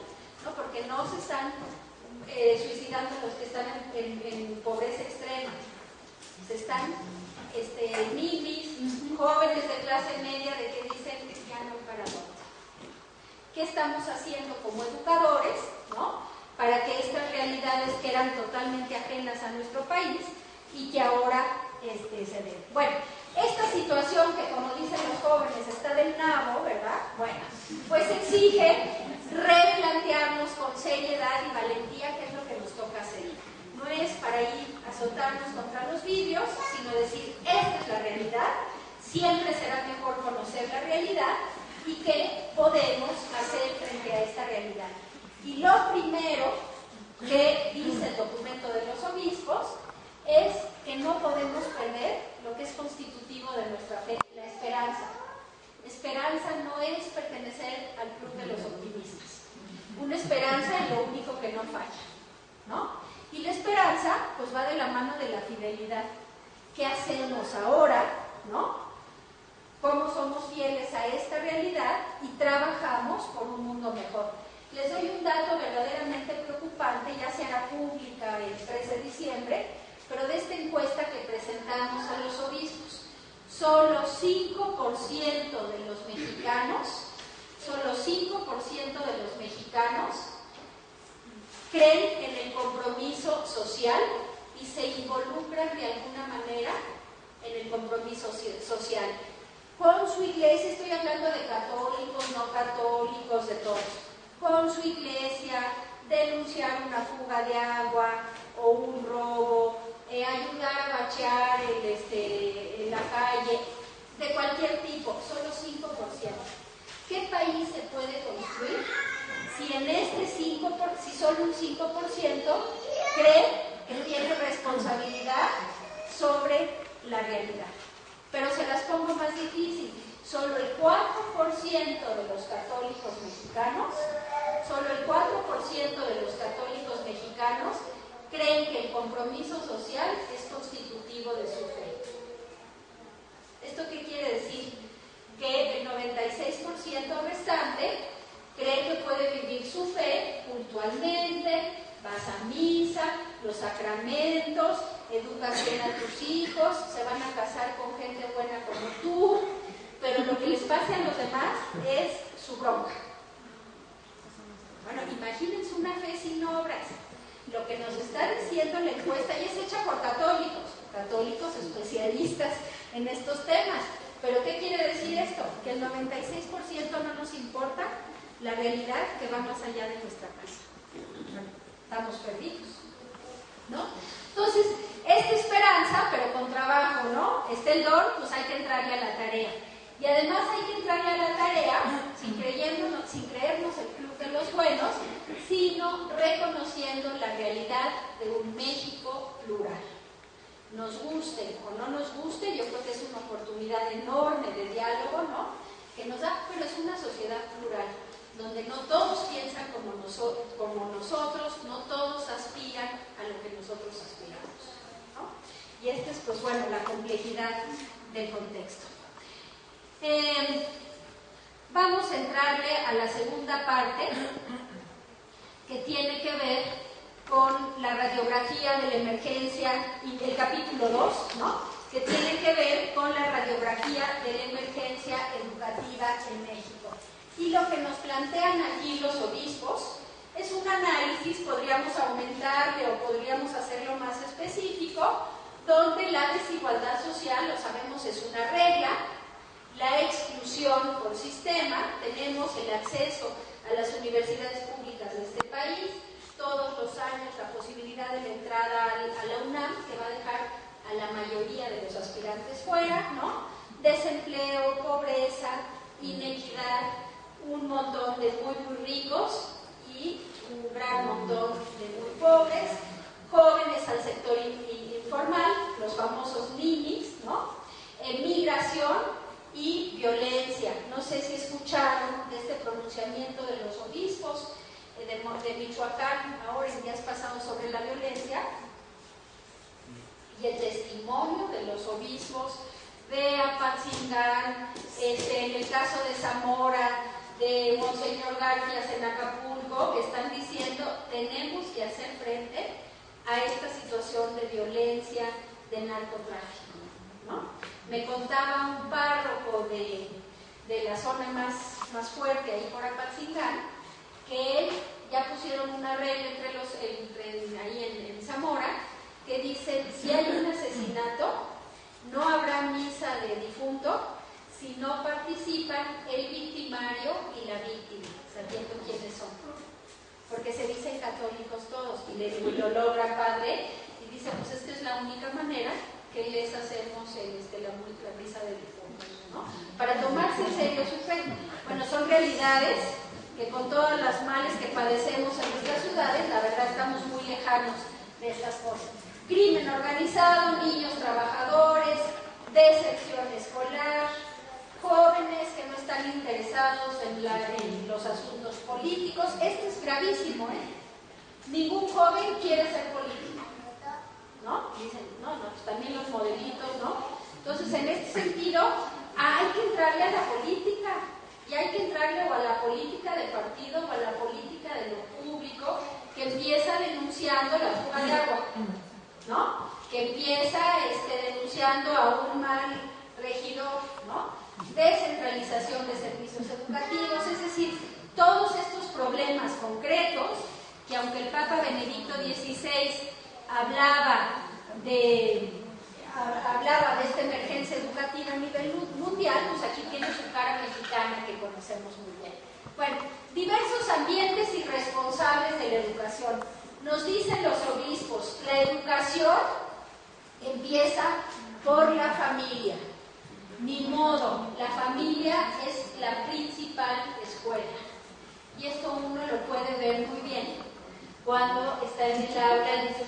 ¿no? Porque no se están suicidando los que están en pobreza extrema. Se están ninis, jóvenes de clase media de que dicen ya no para dónde. ¿Qué estamos haciendo como educadores, ¿no?, para que estas realidades que eran totalmente ajenas a nuestro país y que ahora se ven? Bueno, esta situación que, como dicen los jóvenes, está del nabo, ¿verdad? Bueno, pues exige replantearnos con seriedad y valentía qué es lo que nos toca hacer. No es para ir a azotarnos contra los vidrios, sino decir, esta es la realidad, siempre será mejor conocer la realidad y qué podemos hacer frente a esta realidad. Y lo primero que dice el documento de los obispos es que no podemos perder lo que es constitutivo de nuestra fe, la esperanza. Esperanza no es pertenecer al club de los optimistas. Una esperanza es lo único que no falla, ¿no? Y la esperanza pues va de la mano de la fidelidad. ¿Qué hacemos ahora, no? ¿Cómo somos fieles a esta realidad y trabajamos por un mundo mejor? Les doy un dato verdaderamente preocupante, ya se hará pública el 13 de diciembre, pero de esta encuesta que presentamos a los obispos, solo 5% de los mexicanos, creen en el compromiso social y se involucran de alguna manera en el compromiso social. Con su iglesia, estoy hablando de católicos, no católicos, de todos. Con su iglesia, denunciar una fuga de agua o un robo, ayudar a bachear en la calle, de cualquier tipo, solo 5%. ¿Qué país se puede construir si en si solo un 5% cree que tiene responsabilidad sobre la realidad? Pero se las pongo más difícil. Solo el 4% de los católicos mexicanos, creen que el compromiso social es constitutivo de su fe. ¿Esto qué quiere decir? Que el 96% restante cree que puede vivir su fe puntualmente, vas a misa, los sacramentos, educación a tus hijos, se van a casar con gente buena como tú, pero lo que les pase a los demás es su bronca. Bueno, imagínense una fe sin obras. Lo que nos está diciendo la encuesta, y es hecha por católicos especialistas en estos temas. ¿Pero qué quiere decir esto? Que el 96% no nos importa la realidad que va más allá de nuestra casa. Estamos perdidos, ¿no? Entonces, esta esperanza, pero con trabajo, ¿no? El don, pues hay que entrarle a la tarea. Y además hay que entrarle a la tarea sin creernos el club de los buenos, sino reconociendo la realidad de un México plural. Nos guste o no nos guste, yo creo que es una oportunidad enorme de diálogo, ¿no? Que nos da, pero es una sociedad plural, donde no todos piensan como nosotros, no todos aspiran a lo que nosotros aspiramos, ¿no? Y esta es, pues bueno, la complejidad del contexto. Vamos a entrarle a la segunda parte, que tiene que ver con la radiografía de la emergencia, y el capítulo 2, ¿no? Que tiene que ver con la radiografía de la emergencia educativa en México. Y lo que nos plantean aquí los obispos es un análisis, podríamos aumentarle o podríamos hacerlo más específico, donde la desigualdad social, lo sabemos, es una regla, la exclusión por sistema, tenemos el acceso a las universidades públicas de este país, todos los años la posibilidad de la entrada a la UNAM, que va a dejar a la mayoría de los aspirantes fuera, ¿no? Desempleo, pobreza, inequidad, un montón de muy ricos y un gran montón de muy pobres, jóvenes al sector informal, los famosos ninis, ¿no? Migración y violencia. No sé si escucharon de este pronunciamiento de los obispos de Michoacán, ahora en días pasados, sobre la violencia, y el testimonio de los obispos de Apatzingán, en el caso de Zamora, de Monseñor Garfias en Acapulco, que están diciendo tenemos que hacer frente a esta situación de violencia, de narcotráfico, ¿no? Me contaba un párroco de la zona más fuerte, ahí por Apatzingán, que ya pusieron una regla ahí en Zamora, que dicen, si hay un asesinato, no habrá misa de difunto si no participan el victimario y la víctima, sabiendo quiénes son. Porque se dicen católicos todos, y le digo, lo logra padre, y dice, pues esta es la única manera que les hacemos la misa de difuntos, ¿no? Para tomarse en serio su fe. Bueno, son realidades que con todas las males que padecemos en nuestras ciudades, la verdad estamos muy lejanos de estas cosas. Crimen organizado, niños trabajadores, deserción escolar, jóvenes que no están interesados en los asuntos políticos. Esto es gravísimo, ¿eh? Ningún joven quiere ser político, ¿no? Dicen, no, pues también los modelitos, ¿no? Entonces, en este sentido, hay que entrarle a la política, y hay que entrarle o a la política del partido o a la política de lo público, que empieza denunciando la fuga de agua, ¿no? Que empieza denunciando a un mal regidor, ¿no? Descentralización de servicios educativos, es decir, todos estos problemas concretos que, aunque el Papa Benedicto XVI hablaba de esta emergencia educativa a nivel mundial, pues aquí tiene su cara mexicana que conocemos muy bien. Bueno, diversos ambientes irresponsables de la educación. Nos dicen los obispos, la educación empieza por la familia. Ni modo, la familia es la principal escuela. Y esto uno lo puede ver muy bien. Cuando está en el aula, dice,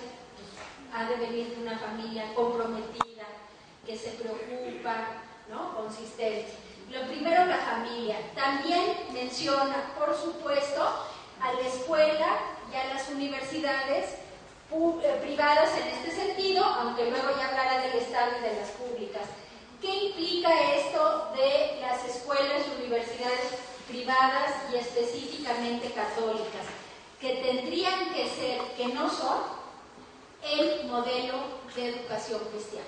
ha de venir de una familia comprometida, que se preocupa, preocupa, ¿no?, consistente. Lo primero, la familia. También menciona, por supuesto, a la escuela y a las universidades privadas en este sentido, aunque luego ya hablará del Estado y de las públicas. ¿Qué implica esto de las escuelas y universidades privadas y específicamente católicas? Que tendrían que ser, que no son, el modelo de educación cristiana.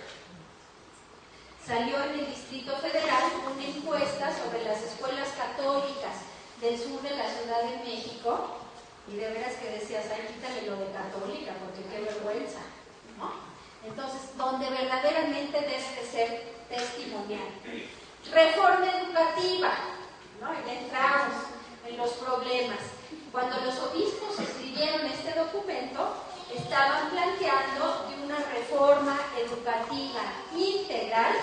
Salió en el Distrito Federal una encuesta sobre las escuelas católicas del sur de la Ciudad de México, y de veras que decías, ay, quítale lo de católica, porque qué vergüenza, ¿no? Entonces, donde verdaderamente debe de ser testimonial. Reforma educativa, ¿no? Ya entramos en los problemas. Cuando los obispos escribieron este documento, estaban planteando de una reforma educativa integral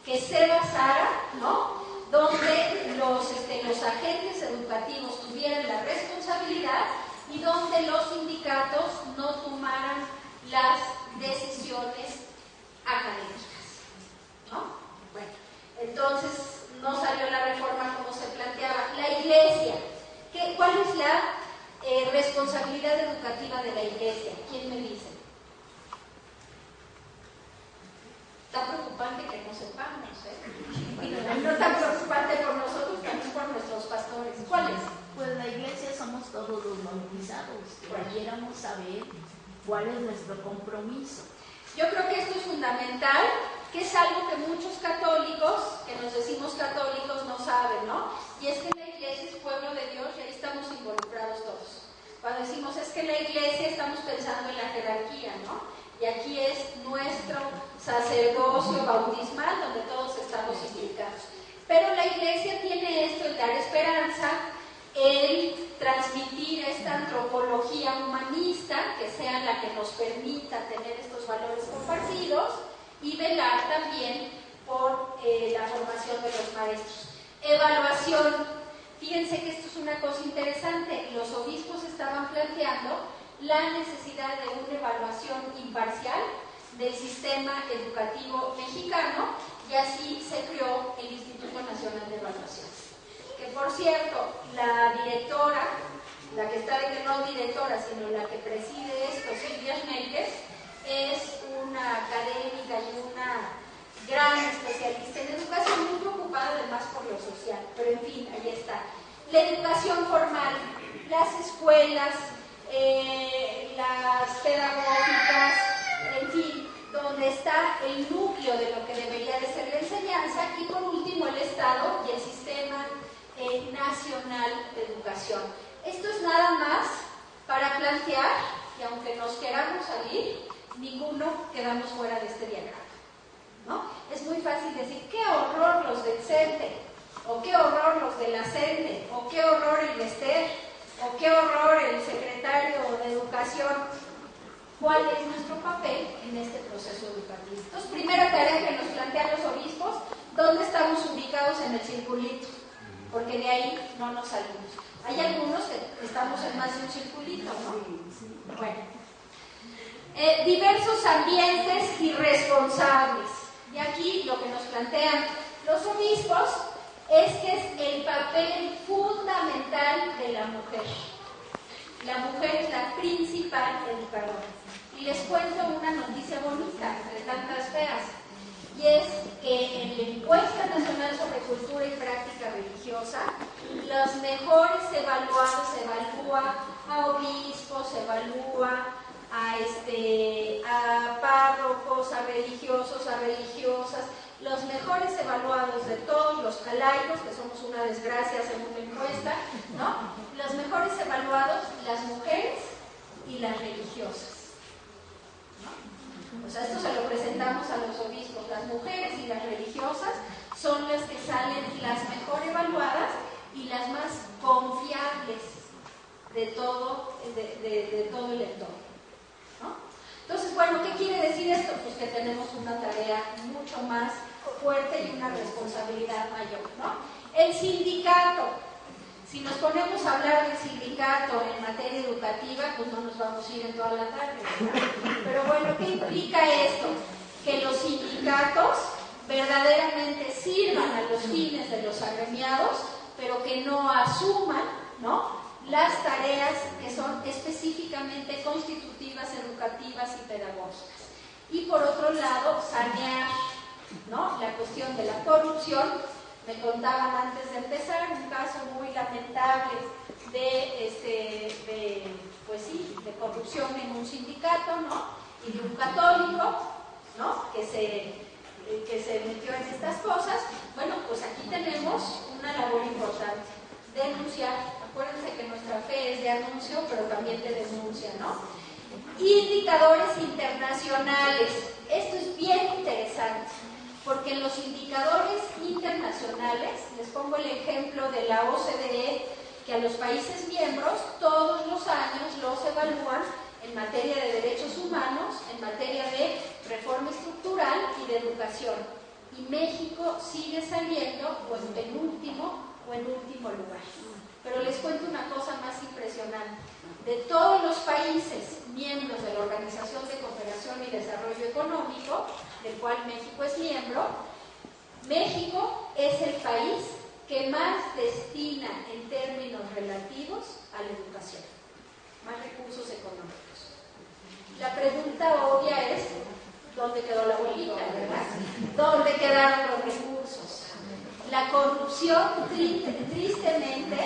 que se basara, ¿no?, donde los agentes educativos tuvieran la responsabilidad y donde los sindicatos no tomaran las decisiones académicas, ¿no? Bueno, entonces no salió la reforma como se planteaba. La Iglesia, ¿cuál es la responsabilidad educativa de la Iglesia? ¿Quién me dice? Está preocupante que no sepamos, ¿eh? No tan preocupante por nosotros, también por nuestros pastores. ¿Cuál es? Pues la Iglesia somos todos los bautizados. Quisiéramos saber cuál es nuestro compromiso. Yo creo que esto es fundamental, que es algo que muchos católicos, que nos decimos católicos, no saben, ¿no? Y es que la Iglesia es pueblo de Dios y ahí estamos involucrados todos. Cuando decimos es que la Iglesia, estamos pensando en la jerarquía, ¿no? Y aquí es nuestro sacerdocio bautismal donde todos estamos implicados. Pero la Iglesia tiene esto, el dar esperanza, el transmitir esta antropología humanista, que sea la que nos permita tener estos valores compartidos, y velar también por la formación de los maestros. Evaluación. Fíjense que esto es una cosa interesante. Los obispos estaban planteando la necesidad de una evaluación imparcial del sistema educativo mexicano, y así se creó el Instituto Nacional de Evaluación. Que por cierto, la directora, la que está no directora, sino la que preside esto, Silvia Schmelkes, es una académica y una gran especialista en educación, muy preocupada además por lo social, pero en fin, ahí está. La educación formal, las escuelas, las pedagógicas, en fin, donde está el núcleo de lo que debería de ser la enseñanza, y por último el Estado y el Sistema Nacional de Educación. Esto es nada más para plantear que aunque nos queramos salir, ninguno quedamos fuera de este diagrama, ¿no? Es muy fácil decir, qué horror los del CENTE, o qué horror los de la CENTE, o qué horror el BESTER, o qué horror el secretario de Educación. ¿Cuál es nuestro papel en este proceso educativo? Entonces, primera tarea que nos plantean los obispos, ¿dónde estamos ubicados en el circulito? Porque de ahí no nos salimos. Hay algunos que estamos en más de un circulito, ¿no? Bueno. Diversos ambientes irresponsables. Y aquí lo que nos plantean los obispos es que es el papel fundamental de la mujer. La mujer es la principal educadora. Y les cuento una noticia bonita, entre tantas feas, y es que en la Encuesta Nacional sobre Cultura y Práctica Religiosa, los mejores evaluados, se evalúa a obispos, se evalúa a párrocos, a religiosos, a religiosas, los mejores evaluados de todos los laicos, que somos una desgracia según la encuesta, ¿no? Los mejores evaluados, las mujeres y las religiosas, ¿no? O sea, esto se lo presentamos a los obispos. Las mujeres y las religiosas son las que salen las mejor evaluadas y las más confiables de todo el entorno, ¿no? Entonces, bueno, ¿qué quiere decir esto? Pues que tenemos una tarea mucho más fuerte y una responsabilidad mayor, ¿no? El sindicato. Si nos ponemos a hablar del sindicato en materia educativa, pues no nos vamos a ir en toda la tarde, ¿verdad? Pero bueno, ¿qué implica esto? Que los sindicatos verdaderamente sirvan a los fines de los agremiados, pero que no asuman, ¿no?, las tareas que son específicamente constitutivas, educativas y pedagógicas. Y por otro lado, sanear, ¿no?, la cuestión de la corrupción. Me contaban antes de empezar un caso muy lamentable de corrupción en un sindicato, ¿no?, y de un católico, ¿no?, que se metió en estas cosas. Bueno, pues aquí tenemos una labor importante: denunciar. Acuérdense que nuestra fe es de anuncio, pero también de denuncia, ¿no? Indicadores internacionales. Esto es bien interesante, porque en los indicadores internacionales, les pongo el ejemplo de la OCDE, que a los países miembros todos los años los evalúan en materia de derechos humanos, en materia de reforma estructural y de educación. Y México sigue saliendo o en penúltimo o en último lugar. Pero les cuento una cosa más impresionante. De todos los países miembros de la Organización de Cooperación y Desarrollo Económico, del cual México es miembro, México es el país que más destina en términos relativos a la educación, más recursos económicos. La pregunta obvia es, ¿dónde quedó la bolita, verdad? ¿Dónde quedaron los recursos? La corrupción, tristemente,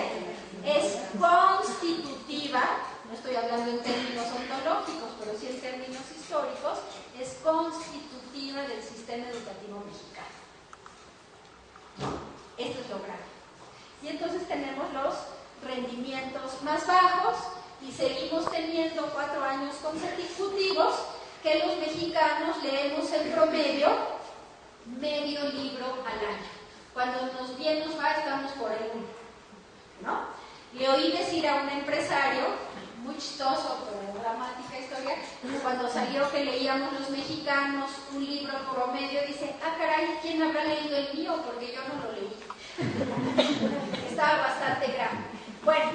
es constitutiva, no estoy hablando en términos ontológicos, pero sí en términos históricos, es constitutiva del sistema educativo mexicano. Esto es lo grave. Y entonces tenemos los rendimientos más bajos y seguimos teniendo 4 años consecutivos que los mexicanos leemos en promedio medio libro al año. Cuando bien nos va, estamos por el 1, ¿no? Le oí decir a un empresario, muy chistoso, pero dramática historia, cuando salió que leíamos los mexicanos un libro promedio, dice, ah, caray, ¿quién habrá leído el mío? Porque yo no lo leí. Estaba bastante grave. Bueno,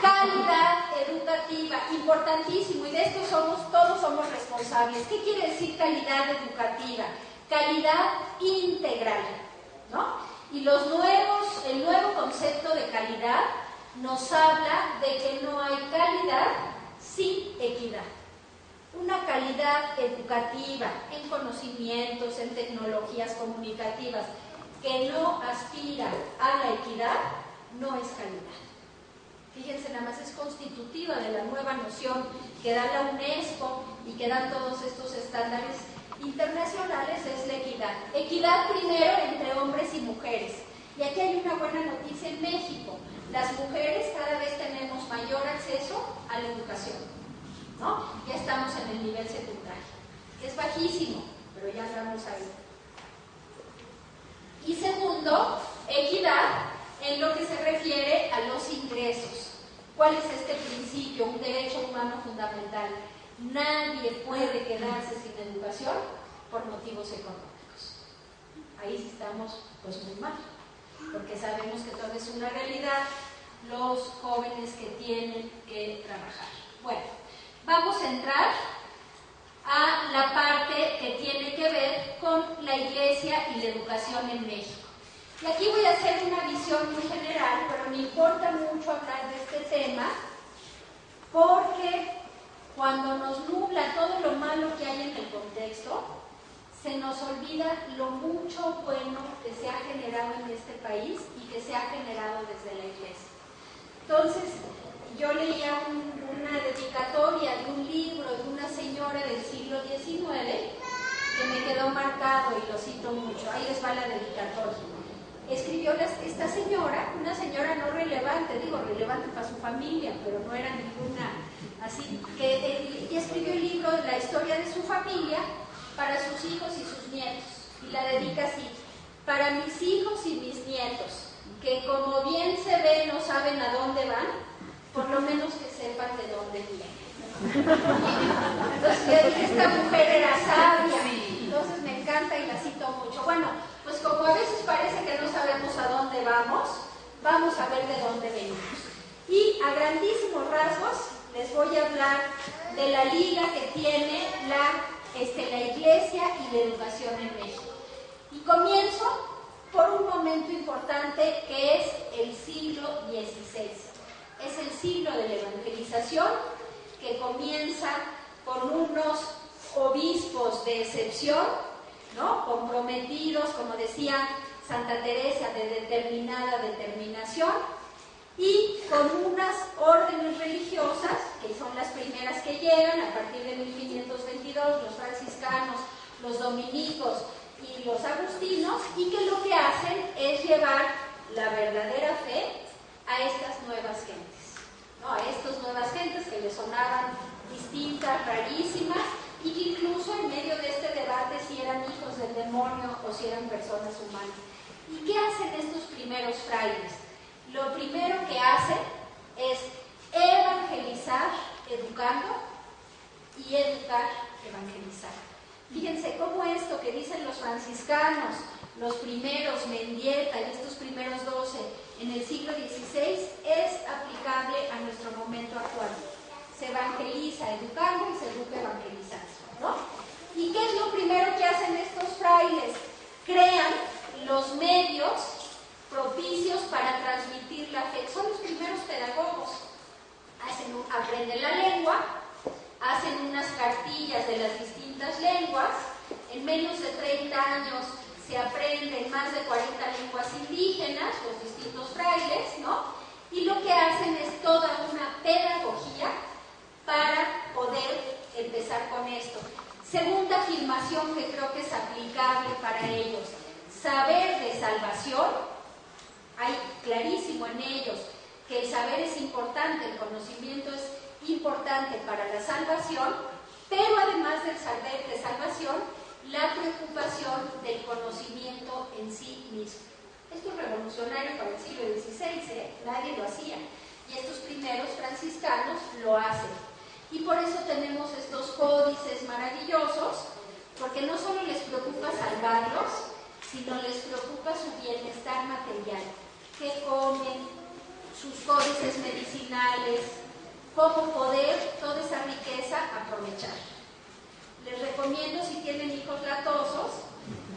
calidad educativa, importantísimo, y de esto todos somos responsables. ¿Qué quiere decir calidad educativa? Calidad integral, ¿no? Y el nuevo concepto de calidad nos habla de que no hay calidad sin equidad. Una calidad educativa en conocimientos, en tecnologías comunicativas, que no aspira a la equidad, no es calidad. Fíjense, nada más es constitutiva de la nueva noción que da la UNESCO y que dan todos estos estándares internacionales, es la equidad. Equidad primero entre hombres y mujeres. Y aquí hay una buena noticia en México. Las mujeres cada vez tenemos mayor acceso a la educación, ¿no? Ya estamos en el nivel secundario. Es bajísimo, pero ya andamos ahí. Y segundo, equidad en lo que se refiere a los ingresos. ¿Cuál es este principio? Un derecho humano fundamental. Nadie puede quedarse sin educación por motivos económicos. Ahí sí estamos pues muy mal, porque sabemos que todo es una realidad, los jóvenes que tienen que trabajar. Bueno, vamos a entrar a la parte que tiene que ver con la Iglesia y la educación en México. Y aquí voy a hacer una visión muy general, pero me importa mucho hablar de este tema, porque cuando nos nubla todo lo malo que hay en el contexto, se nos olvida lo mucho bueno que se ha generado en este país y que se ha generado desde la Iglesia. Entonces, yo leía una dedicatoria de un libro de una señora del siglo XIX que me quedó marcado y lo cito mucho. Ahí les va la dedicatoria. Escribió esta señora, una señora no relevante, digo relevante para su familia, pero no era ninguna así, y escribió el libro de la historia de su familia para sus hijos y sus nietos, y la dedica así: para mis hijos y mis nietos, que como bien se ve no saben a dónde van, por lo menos que sepan de dónde vienen. Entonces, esta mujer era sabia, entonces me encanta y la cito mucho. Bueno, pues como a veces parece que no sabemos a dónde vamos, vamos a ver de dónde venimos. Y a grandísimos rasgos les voy a hablar de la liga que tiene la Iglesia y la educación en México. Y comienzo por un momento importante que es el siglo XVI. Es el siglo de la evangelización, que comienza con unos obispos de excepción, ¿no? Comprometidos, como decía Santa Teresa, de determinada determinación, y con unas órdenes religiosas, que son las primeras que llegan a partir de 1522, los franciscanos, los dominicos y los agustinos, y que lo que hacen es llevar la verdadera fe a estas nuevas gentes, ¿no? A estas nuevas gentes que les sonaban distintas, rarísimas, y que incluso en medio de este debate si eran hijos del demonio o si eran personas humanas. ¿Y qué hacen estos primeros frailes? Lo primero que hacen es evangelizar educando y educar evangelizar. Fíjense cómo esto que dicen los franciscanos, los primeros, Mendieta y estos primeros 12 en el siglo XVI, es aplicable a nuestro momento actual. Se evangeliza educando y se educa evangelizando, ¿no? ¿Y qué es lo primero que hacen estos frailes? Crean los medios propicios para transmitir la fe. Son los primeros pedagogos. Aprenden la lengua, hacen unas cartillas de las distintas lenguas. En menos de 30 años se aprenden más de 40 lenguas indígenas, los distintos frailes, ¿no? Y lo que hacen es toda una pedagogía para poder empezar con esto. Segunda afirmación que creo que es aplicable para ellos: saber de salvación. Hay clarísimo en ellos que el saber es importante, el conocimiento es importante para la salvación, pero además del saber de salvación, la preocupación del conocimiento en sí mismo. Esto es revolucionario para el siglo XVI, nadie lo hacía, y estos primeros franciscanos lo hacen. Y por eso tenemos estos códices maravillosos, porque no solo les preocupa salvarlos, sino les preocupa su bienestar material, qué comen, sus códices medicinales, cómo poder toda esa riqueza aprovechar. Les recomiendo, si tienen hijos latosos,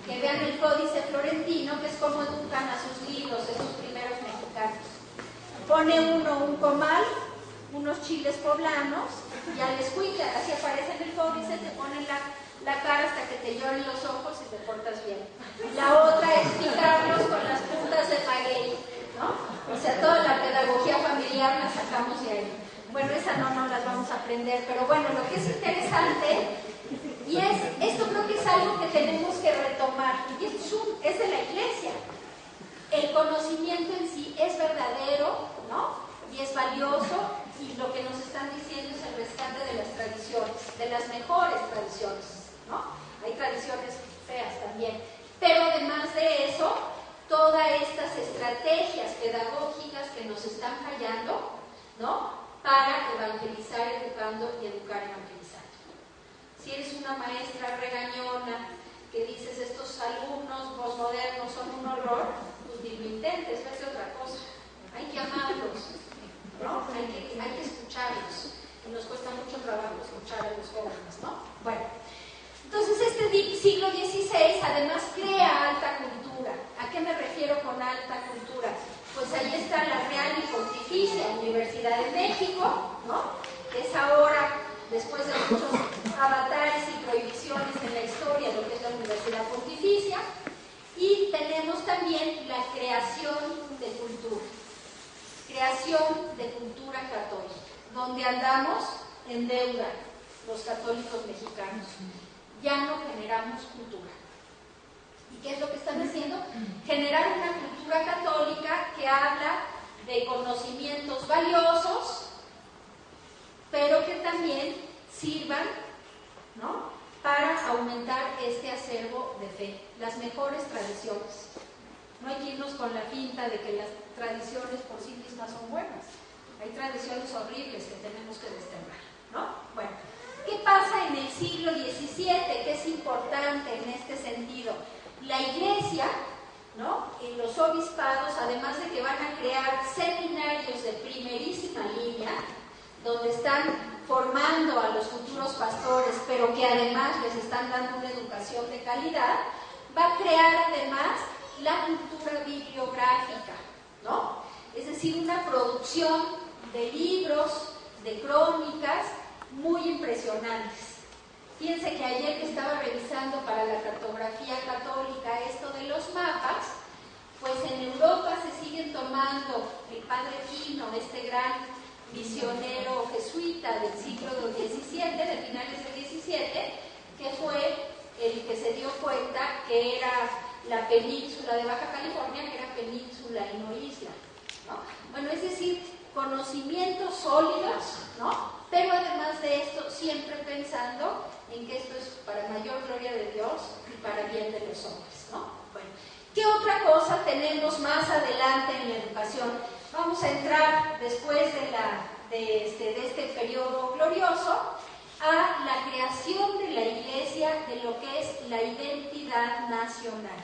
que vean el Códice Florentino, que es cómo educan a sus hijos, esos primeros mexicanos. Pone uno un comal, unos chiles poblanos, y al escuincle, así aparece en el códice, te ponen la cara hasta que te lloren los ojos y te portas bien. La otra es picarlos con las puntas de maguey, ¿no? O sea, toda la pedagogía familiar la sacamos de ahí. Bueno, esa no las vamos a aprender, pero bueno, lo que es interesante, y esto creo que es algo que tenemos que retomar, y es de la Iglesia. El conocimiento en sí es verdadero, ¿no? Y es valioso, y lo que nos están diciendo es el rescate de las tradiciones, de las mejores tradiciones, ¿no? Hay tradiciones feas también, pero además de eso, todas estas estrategias pedagógicas que nos están fallando, ¿no? Para evangelizar educando y educar evangelizando. Si eres una maestra regañona que dices estos alumnos posmodernos son un horror, pues ni lo intentes, vete otra cosa. Hay que amarlos, ¿no? Hay que escucharlos. Y nos cuesta mucho trabajo escuchar a los jóvenes, ¿no? Bueno, entonces este siglo XVI además crea alta cultura. ¿A qué me refiero con alta cultura? Pues ahí está la Real y Pontificia Universidad de México, ¿no? Que es ahora, después de muchos avatares y prohibiciones en la historia, lo que es la Universidad Pontificia. Y tenemos también la creación de cultura. Creación de cultura católica, donde andamos en deuda los católicos mexicanos. Ya no generamos cultura. ¿Y qué es lo que están haciendo? Generar una cultura católica que habla de conocimientos valiosos, pero que también sirvan, ¿no?, para aumentar este acervo de fe, las mejores tradiciones. No hay que irnos con la finta de que las tradiciones por sí mismas son buenas. Hay tradiciones horribles que tenemos que desterrar, ¿no? Bueno, ¿qué pasa en el siglo XVII? ¿Qué es importante en este sentido? La Iglesia, ¿no?, en los obispados, además de que van a crear seminarios de primerísima línea, donde están formando a los futuros pastores, pero que además les están dando una educación de calidad, va a crear además la cultura bibliográfica, ¿no? Es decir, una producción de libros, de crónicas muy impresionantes. Fíjense que ayer que estaba revisando para la cartografía católica esto de los mapas, pues en Europa se siguen tomando el Padre Pino, este gran misionero jesuita del siglo XVII, de finales del XVII, que fue el que se dio cuenta que era la península de Baja California, que era península y no isla, ¿no? Bueno, es decir, conocimientos sólidos, ¿no? Pero además de esto, siempre pensando en que esto es para mayor gloria de Dios y para bien de los hombres, ¿no? Bueno, ¿qué otra cosa tenemos más adelante en la educación? Vamos a entrar después de este periodo glorioso a la creación de la Iglesia, de lo que es la identidad nacional.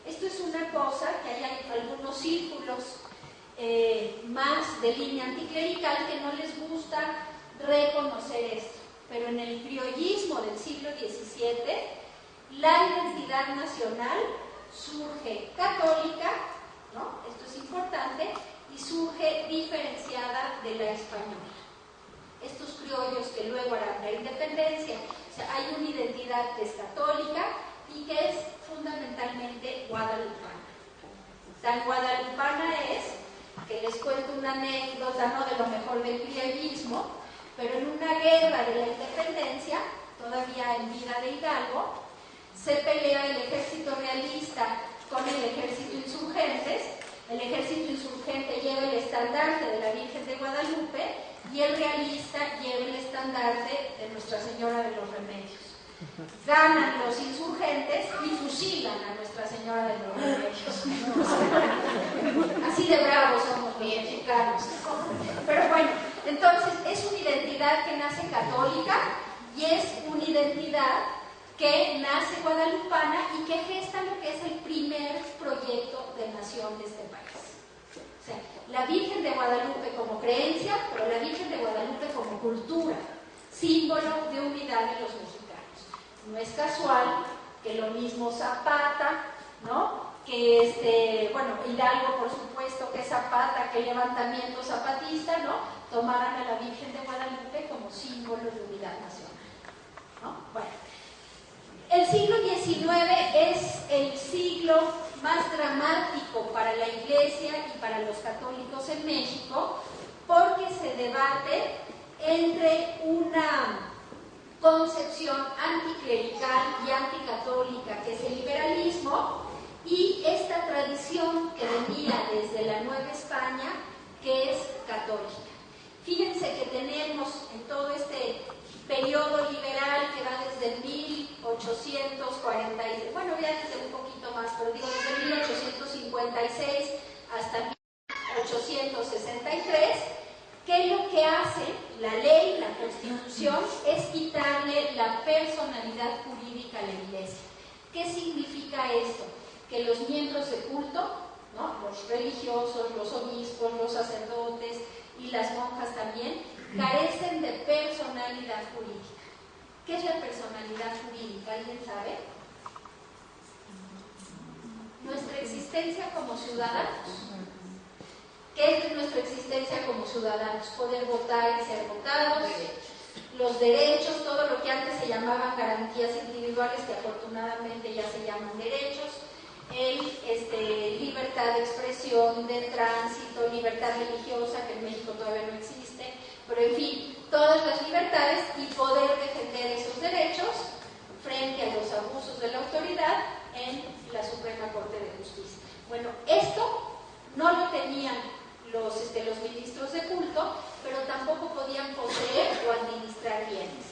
Esto es una cosa que hay algunos círculos más de línea anticlerical que no les gusta reconocer esto, pero en el criollismo del siglo XVII la identidad nacional surge católica, ¿no? Esto es importante, y surge diferenciada de la española. Estos criollos que luego harán la independencia, o sea, hay una identidad que es católica y que es fundamentalmente guadalupana. Tan guadalupana es que les cuento una anécdota, no de lo mejor del criollismo, pero en una guerra de la independencia, todavía en vida de Hidalgo, se pelea el ejército realista con el ejército insurgentes. El ejército insurgente lleva el estandarte de la Virgen de Guadalupe y el realista lleva el estandarte de Nuestra Señora de los Remedios. Ganan los insurgentes y fusilan a Nuestra Señora de los Remedios. Así de bravos somos los mexicanos. Pero bueno, entonces es una identidad que nace católica y es una identidad que nace guadalupana y que gesta lo que es el primer proyecto de nación de este país. O sea, la Virgen de Guadalupe como creencia, pero la Virgen de Guadalupe como cultura, símbolo de unidad de los mexicanos. No es casual que lo mismo Zapata, ¿no? Que Hidalgo, por supuesto, que Zapata, que levantamiento zapatista, ¿no? Tomaran a la Virgen de Guadalupe como símbolo de unidad nacional, ¿no? Bueno, el siglo XIX es el siglo más dramático para la Iglesia y para los católicos en México, porque se debate entre una concepción anticlerical y anticatólica, que es el liberalismo, y esta tradición que venía desde la Nueva España, que es católica. Fíjense que tenemos en todo este periodo liberal que va desde 1840, bueno, ya desde un poquito más, pero digo desde 1856 hasta 1863, que lo que hace la ley, la Constitución, es quitarle la personalidad jurídica a la Iglesia. ¿Qué significa esto? Que los miembros de culto, ¿no? Los religiosos, los obispos, los sacerdotes y las monjas también, carecen de personalidad jurídica. ¿Qué es la personalidad jurídica? ¿Alguien sabe? Nuestra existencia como ciudadanos. ¿Qué es nuestra existencia como ciudadanos? Poder votar y ser votados, los derechos, todo lo que antes se llamaban garantías individuales, que afortunadamente ya se llaman derechos, libertad de expresión, de tránsito, libertad religiosa, que en México todavía no existe, pero en fin, todas las libertades y poder defender esos derechos frente a los abusos de la autoridad en la Suprema Corte de Justicia. Bueno, esto no lo tenían los ministros de culto, pero tampoco podían poseer o administrar bienes.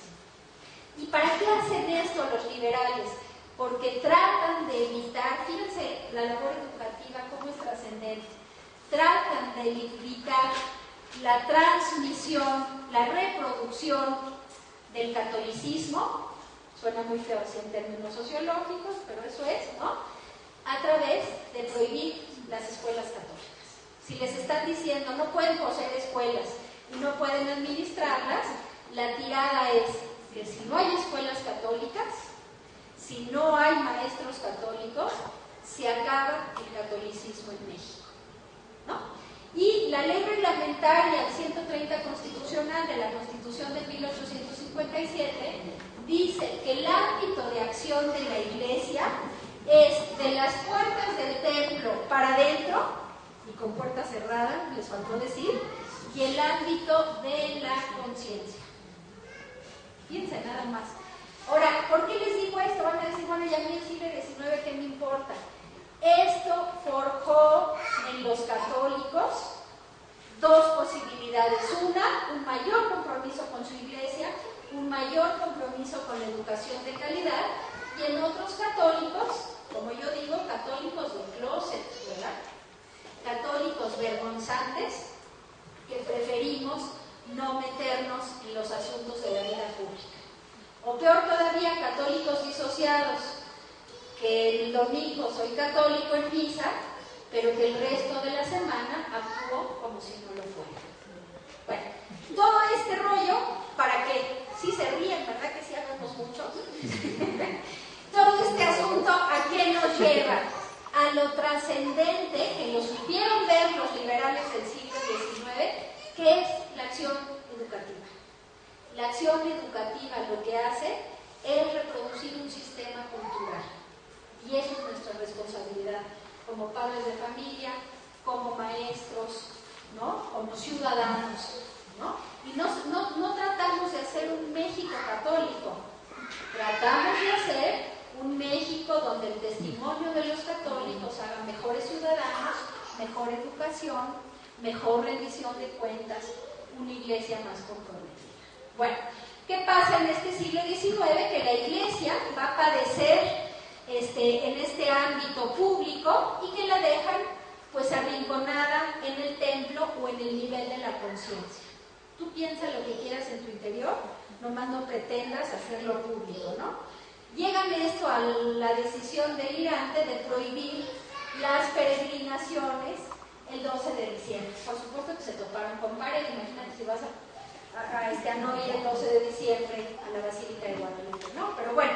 ¿Y para qué hacen esto los liberales? Porque tratan de evitar, fíjense la labor educativa cómo es trascendente, tratan de evitar la transmisión, la reproducción del catolicismo, suena muy feo así en términos sociológicos, pero eso es, ¿no? A través de prohibir las escuelas católicas. Si les están diciendo no pueden poseer escuelas y no pueden administrarlas, la tirada es que si no hay escuelas católicas, si no hay maestros católicos, católicos, se acaba el catolicismo en México, ¿no? Y la ley reglamentaria 130 constitucional de la Constitución de 1857 dice que el ámbito de acción de la Iglesia es de las puertas del templo para adentro, y con puertas cerradas, les faltó decir, y el ámbito de la conciencia. Fíjense nada más. Ahora, ¿por qué les digo esto? Van a decir, bueno, ya a mí el siglo XIX, ¿qué me importa? Esto forjó en los católicos dos posibilidades. Una, un mayor compromiso con su iglesia, un mayor compromiso con la educación de calidad, y en otros católicos, como yo digo, católicos de closet, ¿verdad? Católicos vergonzantes, que preferimos no meternos en los asuntos de la vida pública. O peor todavía, católicos disociados, que el domingo soy católico en misa, pero que el resto de la semana actúo como si no lo fuera. Bueno, todo este rollo, para que sí se ríen, ¿verdad que sí hablamos mucho? Todo este asunto, ¿a qué nos lleva? A lo trascendente, que lo supieron ver los liberales del siglo XIX, que es la acción educativa. La acción educativa lo que hace es reproducir un sistema cultural. Y eso es nuestra responsabilidad como padres de familia, como maestros, ¿no? Como ciudadanos, ¿no? Y no tratamos de hacer un México católico, tratamos de hacer un México donde el testimonio de los católicos haga mejores ciudadanos, mejor educación, mejor rendición de cuentas, una iglesia más comprometida. Bueno, ¿qué pasa en este siglo XIX? Que la iglesia va a padecer en este ámbito público y que la dejan pues arrinconada en el templo o en el nivel de la conciencia. Tú piensa lo que quieras en tu interior, nomás no pretendas hacerlo público, ¿no? Llegan esto a la decisión delirante de prohibir las peregrinaciones el 12 de diciembre. Por supuesto que se toparon con pared. Imagínate si vas a no ir el 12 de diciembre a la Basílica de Guadalupe, ¿no? Pero bueno,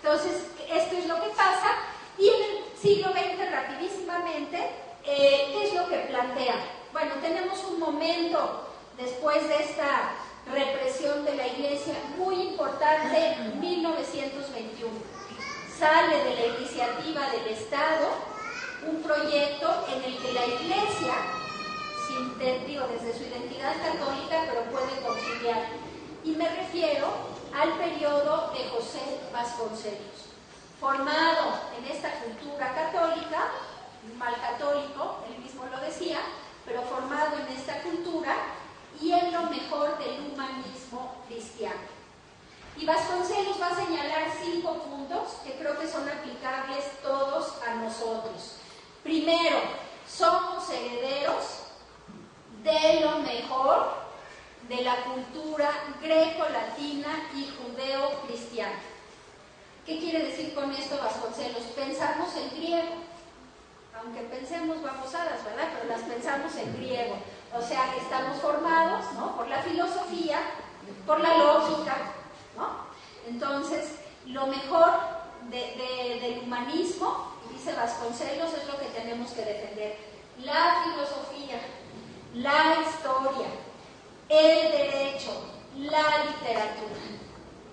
entonces esto es lo que pasa. Y en el siglo XX, rapidísimamente, ¿qué es lo que plantea? Bueno, tenemos un momento después de esta represión de la Iglesia muy importante en 1921. Sale de la iniciativa del Estado un proyecto en el que la Iglesia, desde su identidad católica, pero puede conciliar. Y me refiero al periodo de José Vasconcelos, formado en esta cultura católica, mal católico, él mismo lo decía, pero formado en esta cultura y en lo mejor del humanismo cristiano. Y Vasconcelos va a señalar 5 puntos que creo que son aplicables todos a nosotros. Primero, somos herederos de lo mejor de la cultura greco-latina y judeo-cristiana. ¿Qué quiere decir con esto Vasconcelos? Pensamos en griego, aunque pensemos babosadas, ¿verdad? Pero las pensamos en griego. O sea, estamos formados, ¿no?, por la filosofía, por la lógica, ¿no? Entonces, lo mejor del humanismo, dice Vasconcelos, es lo que tenemos que defender. La filosofía, la historia, el derecho, la literatura.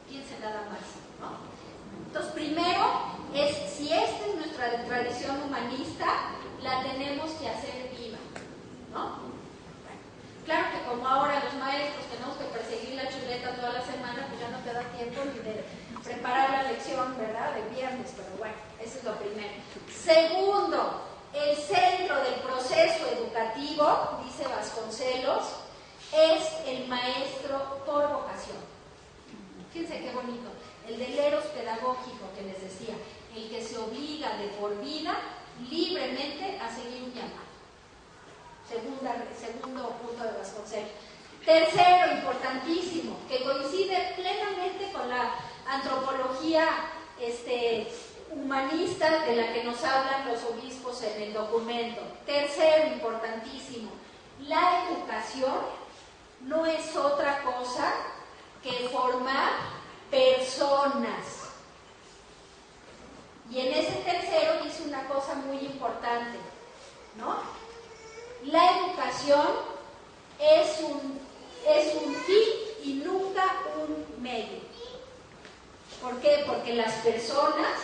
Piense nada más, ¿no? Entonces, primero es, si esta es nuestra tradición humanista, la tenemos que hacer viva, ¿no? Claro que como ahora los maestros tenemos que perseguir la chuleta toda la semana, pues ya no te da tiempo ni de preparar la lección, ¿verdad?, del viernes, pero bueno, eso es lo primero. Segundo, el centro del proceso educativo, dice Vasconcelos, es el maestro por vocación. Fíjense qué bonito, el del eros pedagógico que les decía, el que se obliga de por vida libremente a seguir un llamado. Segundo punto de Vasconcelos. Tercero, importantísimo, que coincide plenamente con la antropología humanista de la que nos hablan los obispos en el documento. Tercero, importantísimo, la educación no es otra cosa que formar personas. Y en ese tercero importante, ¿no? La educación es un fin y nunca un medio. ¿Por qué? Porque las personas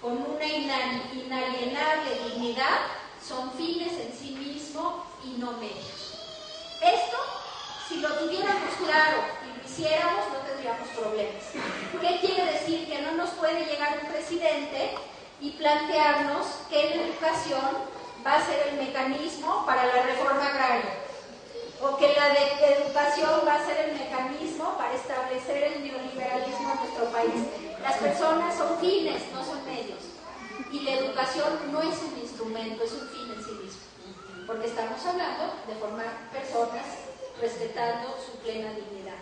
con una inalienable dignidad son fines en sí mismos y no medios. Esto, si lo tuviéramos claro y lo hiciéramos, no tendríamos problemas. ¿Qué quiere decir? Que no nos puede llegar un presidente y plantearnos que la educación va a ser el mecanismo para la reforma agraria, o que la educación va a ser el mecanismo para establecer el neoliberalismo en nuestro país. Las personas son fines, no son medios. Y la educación no es un instrumento, es un fin en sí mismo. Porque estamos hablando de formar personas respetando su plena dignidad.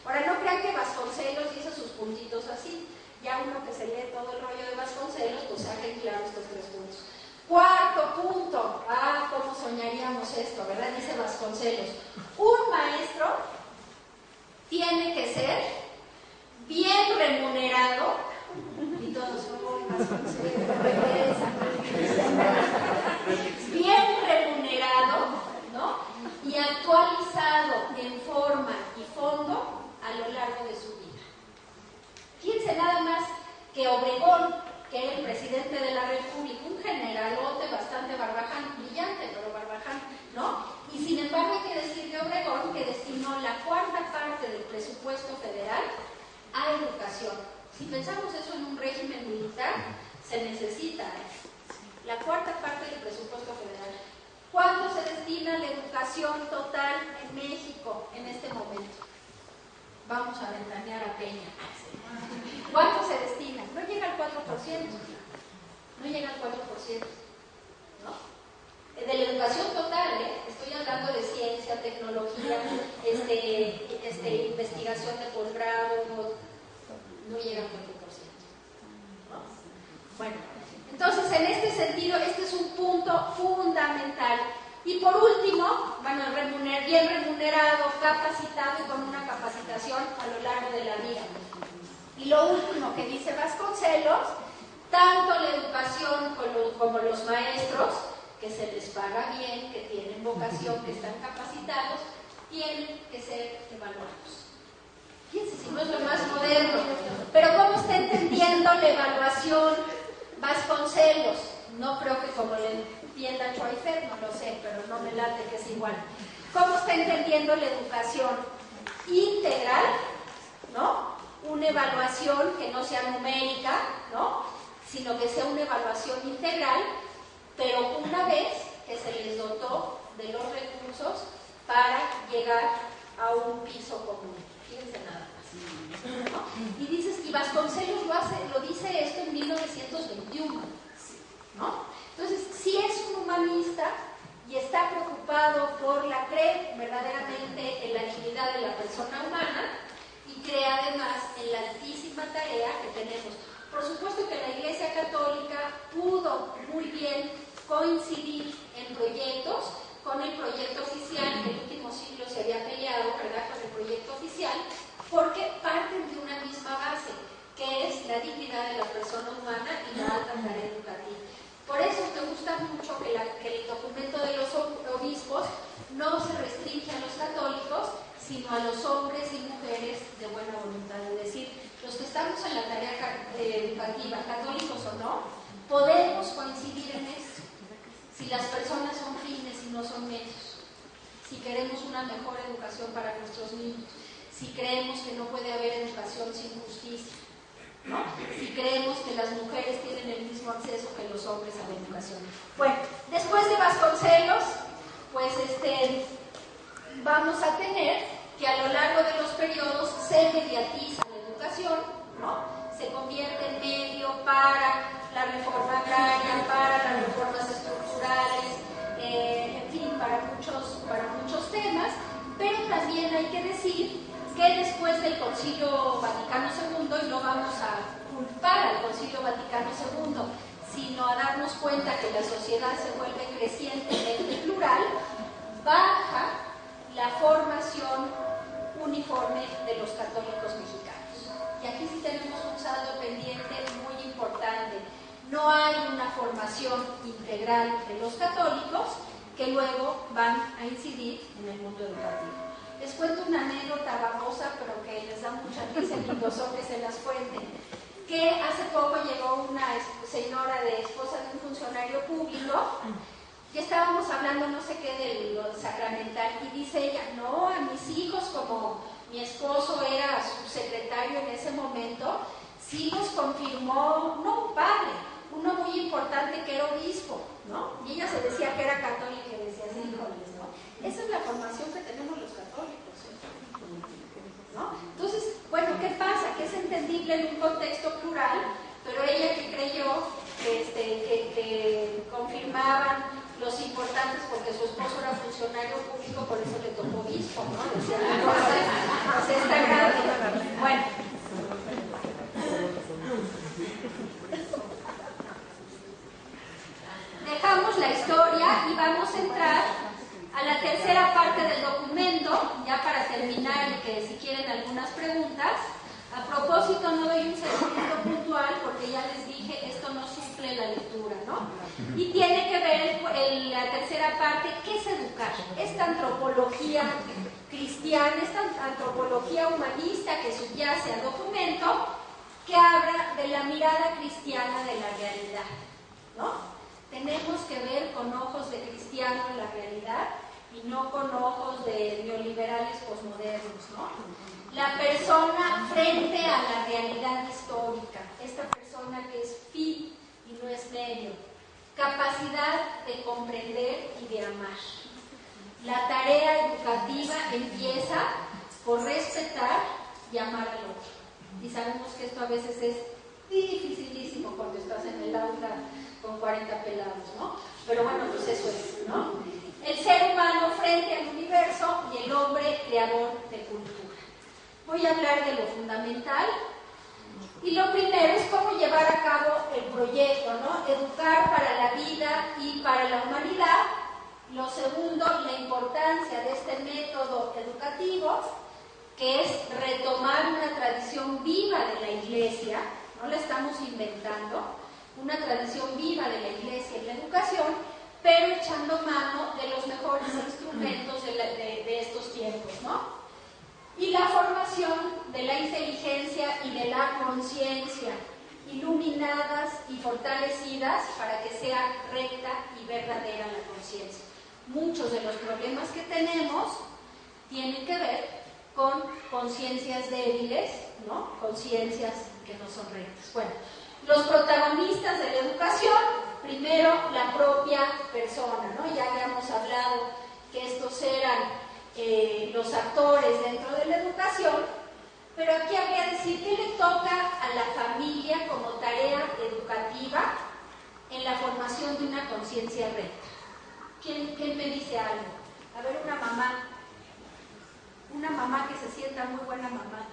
Ahora, no crean que Vasconcelos dice sus puntitos así. Ya uno que se lee todo el rollo de Vasconcelos, pues saquen claro estos 3 puntos. Cuarto punto. ¿Cómo soñaríamos esto, verdad? Dice Vasconcelos. Un maestro tiene que ser bien remunerado. Y todos, Vasconcelos, regresa. Bien remunerado, ¿no? Y actualizado en forma y fondo a lo largo de su vida. Fíjense nada más que Obregón, que era el presidente de la República, un generalote bastante barbaján, brillante, pero barbaján, ¿no? Y sin embargo hay que decir de Obregón que destinó la 4ª parte del presupuesto federal a educación. Si pensamos eso en un régimen militar, se necesita la 4ª parte del presupuesto federal. ¿Cuánto se destina a la educación total en México en este momento? Vamos a ventanear a Peña. ¿Cuánto se destina? No llega al 4%. No llega al 4%. ¿No? De la educación total, estoy hablando de ciencia, tecnología, investigación de posgrado, no llega al 4%. ¿No? Bueno, entonces en este sentido, este es un punto fundamental. Y por último, bueno, bien remunerado, capacitado y con una capacitación a lo largo de la vida. Y lo último que dice Vasconcelos, tanto la educación como los maestros, que se les paga bien, que tienen vocación, que están capacitados, tienen que ser evaluados. Fíjense si no es lo más moderno. Pero ¿cómo está entendiendo la evaluación Vasconcelos? No creo que como le entienda Choiset, no lo sé, pero no me late que es igual. ¿Cómo está entendiendo la educación integral? ¿No? Una evaluación que no sea numérica, ¿no? Sino que sea una evaluación integral, pero una vez que se les dotó de los recursos para llegar a un piso común. Fíjense nada más, ¿no? Y dices, y Vasconcelos lo dice esto en 1921, ¿no? Entonces, si es un humanista y está preocupado cree verdaderamente en la dignidad de la persona humana y cree además en la altísima tarea que tenemos. Por supuesto que la Iglesia Católica pudo muy bien coincidir en proyectos con el proyecto oficial, que en el último siglo se había peleado, ¿verdad?, con el proyecto oficial, porque parten de una misma base, que es la dignidad de la persona humana y la alta tarea educativa. Por eso me gusta mucho que el documento de los obispos no se restringe a los católicos, sino a los hombres y mujeres de buena voluntad. Es decir, los que estamos en la tarea educativa, católicos o no, podemos coincidir en esto. Si las personas son fines y no son medios, si queremos una mejor educación para nuestros niños, si creemos que no puede haber educación sin justicia, ¿no? Si creemos que las mujeres tienen el mismo acceso que los hombres a la educación. Bueno, después de Vasconcelos, pues vamos a tener que a lo largo de los periodos se mediatiza la educación, ¿no? Se convierte en medio para la reforma agraria, para las reformas estructurales, en fin, para muchos temas, pero también hay que decir que después del Concilio Vaticano II, y no vamos a culpar al Concilio Vaticano II, sino a darnos cuenta que la sociedad se vuelve crecientemente plural, baja la formación uniforme de los católicos mexicanos. Y aquí sí tenemos un saldo pendiente muy importante. No hay una formación integral de los católicos que luego van a incidir en el mundo educativo. Les cuento una anécdota babosa, pero que les da mucha risa y los que se las cuenten. Que hace poco llegó una señora de esposa de un funcionario público y estábamos hablando no sé qué de lo sacramental y dice ella, no, a mis hijos, como mi esposo era subsecretario en ese momento, sí los confirmó, no un padre, uno muy importante que era obispo, ¿no? Y ella se decía que era católica y decía, sí, híjoles, ¿no? Esa es la formación que tenemos los católicos, ¿no? Entonces, bueno, ¿qué pasa? Que es entendible en un contexto plural, pero ella que creyó que confirmaban los importantes porque su esposo era funcionario público, por eso le tocó obispo, ¿no? Decía, pues está grave. Bueno. Dejamos la historia y vamos a entrar a la tercera parte del documento, ya para terminar y que si quieren algunas preguntas. A propósito, no doy un seguimiento puntual porque ya les dije, esto no suple la lectura, ¿no? Y tiene que ver la tercera parte, ¿qué es educar? Esta antropología cristiana, esta antropología humanista que subyace al documento, que habla de la mirada cristiana de la realidad, ¿no? Tenemos que ver con ojos de cristiano la realidad y no con ojos de neoliberales posmodernos, ¿no? La persona frente a la realidad histórica, esta persona que es fin y no es medio, capacidad de comprender y de amar. La tarea educativa empieza por respetar y amar al otro. Y sabemos que esto a veces es dificilísimo cuando estás en el aula con 40 pelados, ¿no? Pero bueno, pues eso es, ¿no? El ser humano frente al universo y el hombre creador de cultura. Voy a hablar de lo fundamental y lo primero es cómo llevar a cabo el proyecto, ¿no? Educar para la vida y para la humanidad. Lo segundo, la importancia de este método educativo, que es retomar una tradición viva de la Iglesia, no la estamos inventando, una tradición viva de la Iglesia en la educación, pero echando mano de los mejores instrumentos de estos tiempos, ¿no? Y la formación de la inteligencia y de la conciencia, iluminadas y fortalecidas para que sea recta y verdadera la conciencia. Muchos de los problemas que tenemos tienen que ver con conciencias débiles, ¿no? Conciencias que no son rectas. Bueno, los protagonistas de la educación, primero la propia persona, ¿no? Ya habíamos hablado que estos eran los actores dentro de la educación, pero aquí habría que decir que le toca a la familia como tarea educativa en la formación de una conciencia recta. ¿Quién me dice algo? A ver, una mamá que se sienta muy buena mamá.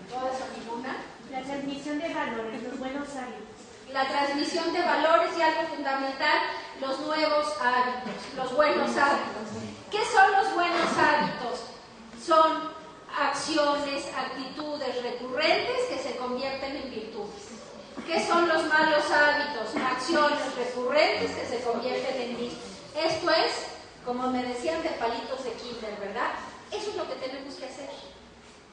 ¿Todas o ninguna? La transmisión de valores, los buenos hábitos. La transmisión de valores y algo fundamental, los nuevos hábitos, los buenos hábitos. ¿Qué son los buenos hábitos? Son acciones, actitudes recurrentes que se convierten en virtudes. ¿Qué son los malos hábitos? Acciones recurrentes que se convierten en vicios. Esto es, como me decían, de palitos de kinder, ¿verdad? Eso es lo que tenemos que hacer.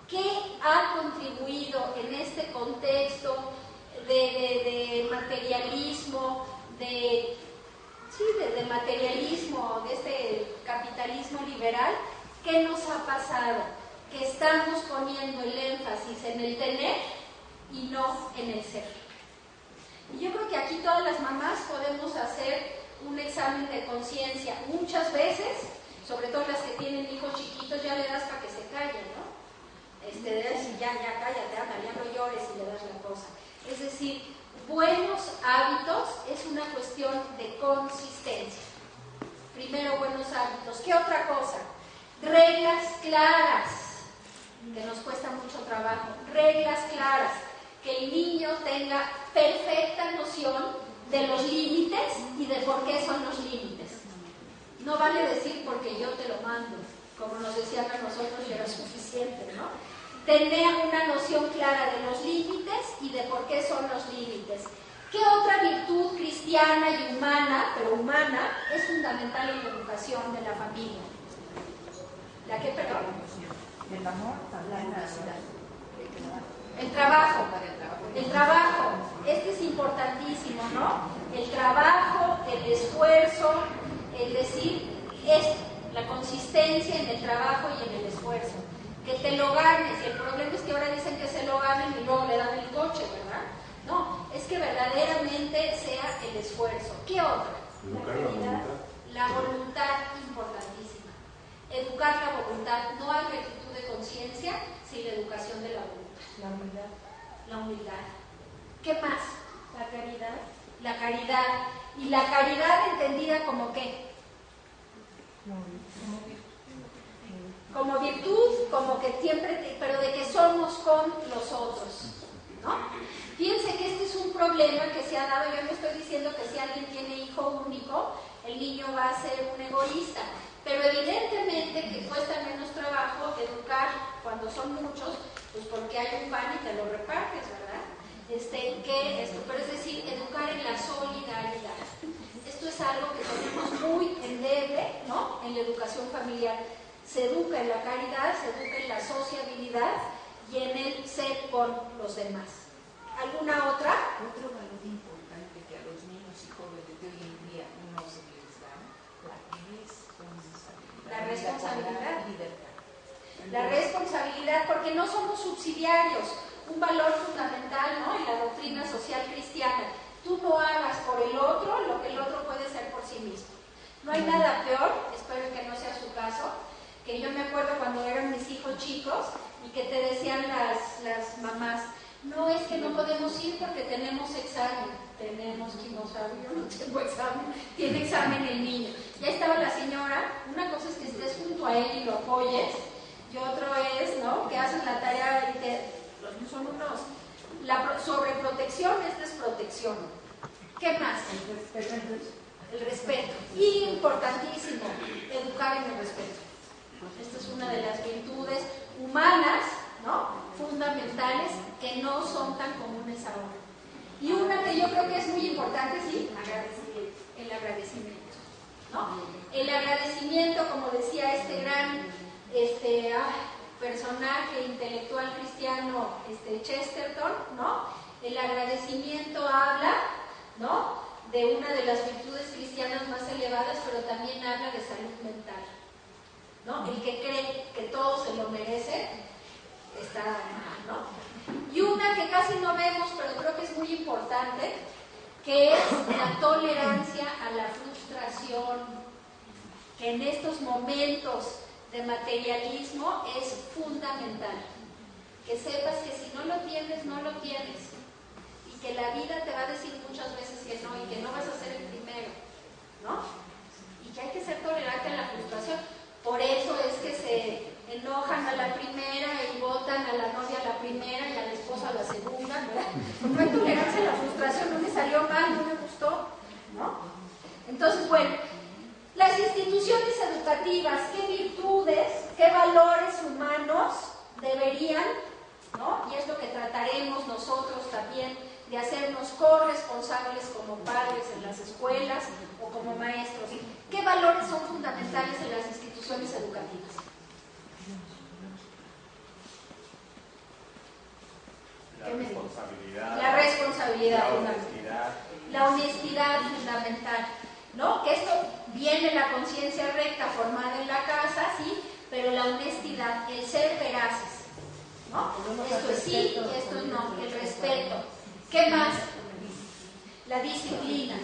¿Qué ha contribuido en este contexto de materialismo, de materialismo, de este capitalismo liberal? ¿Qué nos ha pasado? Que estamos poniendo el énfasis en el tener y no en el ser. Y yo creo que aquí todas las mamás podemos hacer un examen de conciencia. Muchas veces, sobre todo las que tienen hijos chiquitos, ya le das para que se callen, ¿no? Le das y ya cállate, anda, ya no llores y le das la cosa. Es decir, buenos hábitos es una cuestión de consistencia. Primero, buenos hábitos. ¿Qué otra cosa? Reglas claras, que nos cuesta mucho trabajo. Reglas claras, que el niño tenga perfecta noción de los límites y de por qué son los límites. No vale decir porque yo te lo mando, como nos decían a nosotros y era suficiente, ¿no? Tener una noción clara de los límites y de por por qué son los límites. ¿Qué otra virtud cristiana y humana, pero humana, es fundamental en la educación de la familia? ¿La qué, perdón? El amor, la necesidad. El trabajo. El trabajo. Este es importantísimo, ¿no? El trabajo, el esfuerzo, es decir, es la consistencia en el trabajo y en el esfuerzo. Que te lo ganes. Y el problema es que ahora dicen que se lo ganen y luego le dan el coche, ¿verdad? No, es que verdaderamente sea el esfuerzo. ¿Qué otra? Educar la voluntad. La voluntad, importantísima. Educar la voluntad. No hay rectitud de conciencia sin la educación de la voluntad. La humildad. La humildad. ¿Qué más? La caridad. La caridad. ¿Y la caridad entendida como qué? Como virtud, como que siempre, pero de que somos con los otros, ¿no? Fíjense que este es un problema que se ha dado. Yo no estoy diciendo que si alguien tiene hijo único, el niño va a ser un egoísta, pero evidentemente que cuesta menos trabajo educar cuando son muchos, pues porque hay un pan y te lo repartes, ¿verdad? Pero es decir, educar en la solidaridad. Esto es algo que tenemos muy endeble, ¿no? En la educación familiar. Se educa en la caridad, se educa en la sociabilidad y en el ser con los demás. ¿Alguna otra? Otro valor importante que a los niños y jóvenes de hoy en día no se les da, la responsabilidad. La responsabilidad, porque no somos subsidiarios. Un valor fundamental, ¿no? En la doctrina social cristiana. Tú no hagas por el otro lo que el otro puede hacer por sí mismo. No hay nada peor, espero que no sea su caso, que yo me acuerdo cuando eran mis hijos chicos y que te decían las mamás, no, es que no podemos ir porque tenemos examen. Tenemos quimioterapia, yo no tengo examen, tiene examen el niño. Ya estaba la señora, una cosa es que estés junto a él y lo apoyes, y otro es, ¿no?, que haces la tarea y los niños son unos... La sobreprotección es desprotección. ¿Qué más? El respeto. Importantísimo, educar en el respeto. Esta es una de las virtudes humanas, ¿no?, fundamentales, que no son tan comunes ahora. Y una que yo creo que es muy importante, sí, el agradecimiento, ¿no? El agradecimiento, como decía este gran personaje intelectual cristiano, Chesterton, ¿no? El agradecimiento habla, ¿no?, de una de las virtudes cristianas más elevadas, pero también habla de salud mental, ¿no? El que cree que todo se lo merece está mal, ¿no? Y una que casi no vemos, pero creo que es muy importante, que es la tolerancia a la frustración, que en estos momentos de materialismo es fundamental. Que sepas que si no lo tienes, no lo tienes. Y que la vida te va a decir muchas veces que no, y que no vas a ser el primero, ¿no? Y que hay que ser tolerante a la frustración. Por eso es que se enojan a la primera y votan a la novia a la primera y a la esposa a la segunda, ¿verdad? No hay tolerancia a la frustración, no me salió mal, no me gustó, ¿no? Entonces, bueno, las instituciones educativas, ¿qué virtudes, qué valores humanos deberían, ¿no? Y es lo que trataremos nosotros también de hacernos corresponsables como padres en las escuelas o como maestros. ¿Qué valores son fundamentales en las instituciones educativas? La responsabilidad fundamental. La honestidad fundamental, ¿no? Que esto viene la conciencia recta formada en la casa, sí, pero la honestidad, el ser veraces, ¿no? Esto es sí y esto es no, el respeto. ¿Qué más? La disciplina.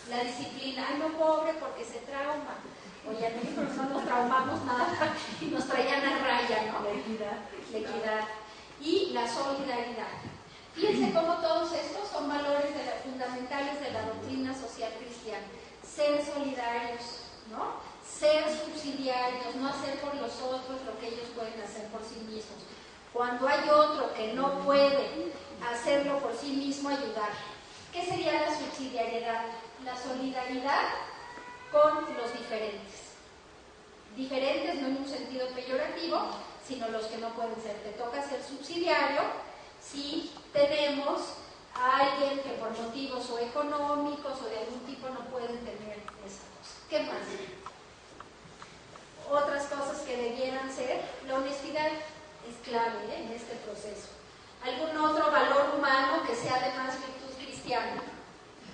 La disciplina. Ay, no, pobre, porque se trauma. Oye, a nosotros no nos traumamos nada y nos traían a raya, ¿no? La equidad. Y la solidaridad. Fíjense cómo todos estos son valores fundamentales de la doctrina social cristiana. Ser solidarios, ¿no? Ser subsidiarios, no hacer por los otros lo que ellos pueden hacer por sí mismos. Cuando hay otro que no puede hacerlo por sí mismo, ayudar. ¿Qué sería la subsidiariedad? La solidaridad con los diferentes. Diferentes no en un sentido peyorativo, sino los que no pueden ser. Te toca ser subsidiario si tenemos a alguien que por motivos o económicos o de algún tipo no pueden tener esa cosa. ¿Qué más? Otras cosas que debieran ser, la honestidad es clave en este proceso. ¿Algún otro valor humano que sea además virtud cristiana?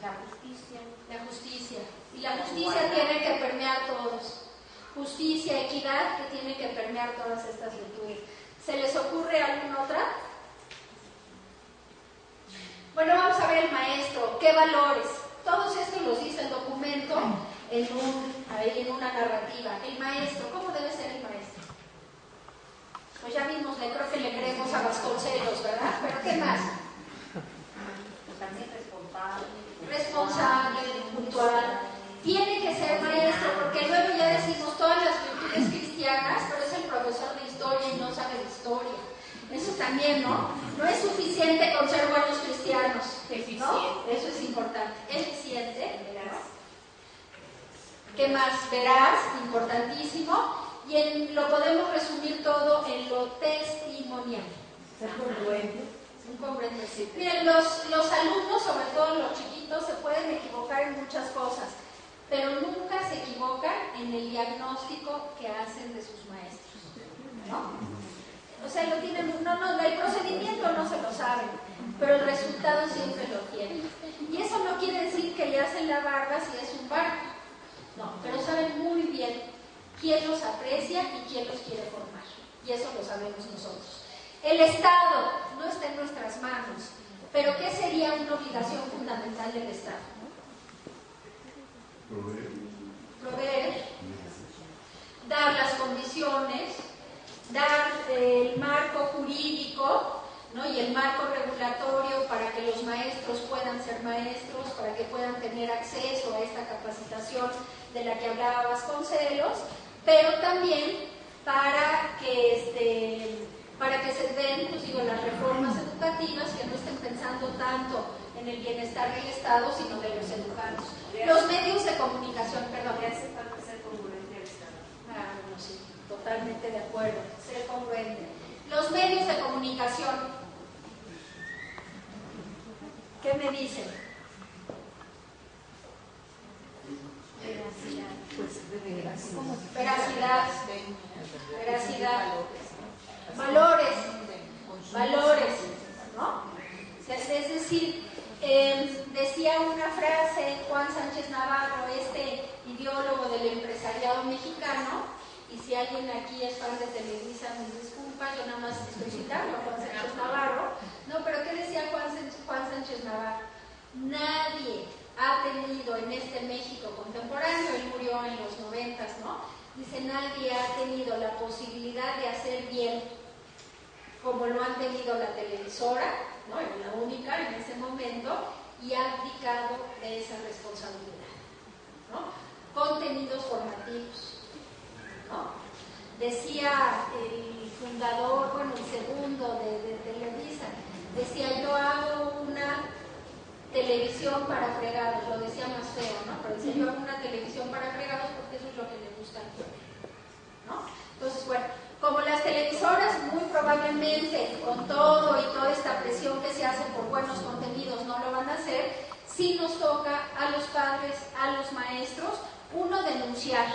La justicia. La justicia. Y la justicia tiene que permear todos. Justicia, equidad, que tiene que permear todas estas virtudes. ¿Se les ocurre alguna otra? Bueno, vamos a ver el maestro. ¿Qué valores? Todos estos los dice el documento ahí en una narrativa. El maestro, ¿cómo debe ser el maestro? Pues ya vimos, creo que le creemos a Vasconcelos, ¿verdad? ¿Pero qué más? También responsable, puntual. Tiene que ser maestro, porque luego ya decimos todas las virtudes cristianas, pero es el profesor de historia y no sabe de historia. Eso también, ¿no? No es suficiente con ser buenos cristianos, ¿no? Eso es importante. Eficiente, veraz. ¿Qué más? Veraz, importantísimo. Y lo podemos resumir todo en lo testimonial. Ser congruente. Sí. Miren, los alumnos, sobre todo los chiquitos, se pueden equivocar en muchas cosas, pero nunca se equivocan en el diagnóstico que hacen de sus maestros, ¿no? O sea, el procedimiento no se lo saben, pero el resultado siempre lo tienen. Y eso no quiere decir que le hacen la barba si es un barco, no, pero saben muy bien quién los aprecia y quién los quiere formar, y eso lo sabemos nosotros. El Estado no está en nuestras manos, pero ¿qué sería una obligación fundamental del Estado? Proveer, dar las condiciones, dar el marco jurídico, ¿no? Y el marco regulatorio para que los maestros puedan ser maestros, para que puedan tener acceso a esta capacitación de la que hablaba Vasconcelos, pero también para que se den, pues digo, las reformas educativas que no estén pensando tanto en el bienestar del Estado, sino de los educados. Los medios de comunicación, perdón. Le hace falta ser congruente al Estado. Ah, bueno, sí, totalmente de acuerdo, ser congruente. Los medios de comunicación, ¿qué me dicen? Veracidad, valores, ¿no? Es decir, decía una frase Juan Sánchez Navarro, este ideólogo del empresariado mexicano, y si alguien aquí es fan de Televisa, mis disculpas, yo nada más estoy citando a Juan Sánchez Navarro, no, pero ¿qué decía Juan Sánchez Navarro? Nadie ha tenido en este México contemporáneo, él murió en los 90s, ¿no? Dice, nadie ha tenido la posibilidad de hacer bien como lo han tenido la televisora, ¿no? Era la única en ese momento, y ha abdicado de esa responsabilidad, ¿no? Contenidos formativos, ¿no? Decía el fundador, bueno, el segundo de Televisa, decía, yo hago una televisión para fregados, lo decía más feo, ¿no? Pero decía, yo hago una televisión para fregados porque eso es lo que le gusta al pueblo, ¿no? Entonces, bueno, como las televisoras muy probablemente con todo y toda esta presión que se hace por buenos contenidos no lo van a hacer, sí nos toca a los padres, a los maestros, uno denunciar,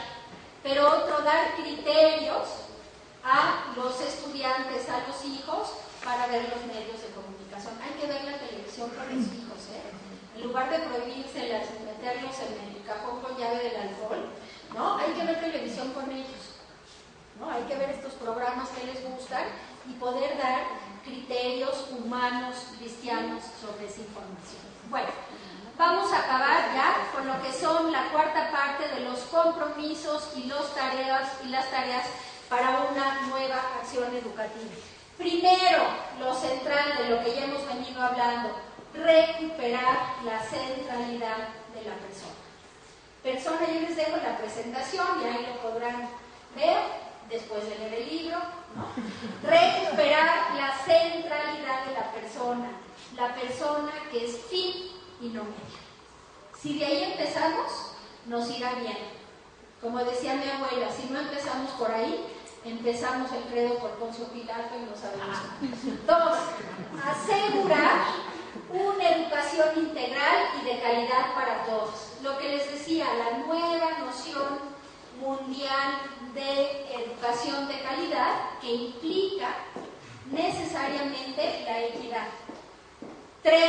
pero otro dar criterios a los estudiantes, a los hijos, para ver los medios de comunicación. Hay que ver la televisión con los hijos, ¿eh? En lugar de prohibírselas y meterlos en el cajón con llave del alcohol, ¿no? Hay que ver televisión con ellos, ¿no? Hay que ver estos programas que les gustan y poder dar criterios humanos, cristianos sobre esa información. Bueno, vamos a acabar ya con lo que son la cuarta parte de los compromisos y las tareas para una nueva acción educativa. Primero, lo central de lo que ya hemos venido hablando, recuperar la centralidad de la persona. Yo les dejo la presentación y ahí lo podrán ver después de leer el libro, ¿no? Recuperar la centralidad de la persona que es fin y no medio. Si de ahí empezamos, nos irá bien. Como decía mi abuela, si no empezamos por ahí, empezamos el credo por Poncio Pilato y no sabemos más. Dos, asegurar un calidad para todos. Lo que les decía, la nueva noción mundial de educación de calidad que implica necesariamente la equidad. 3,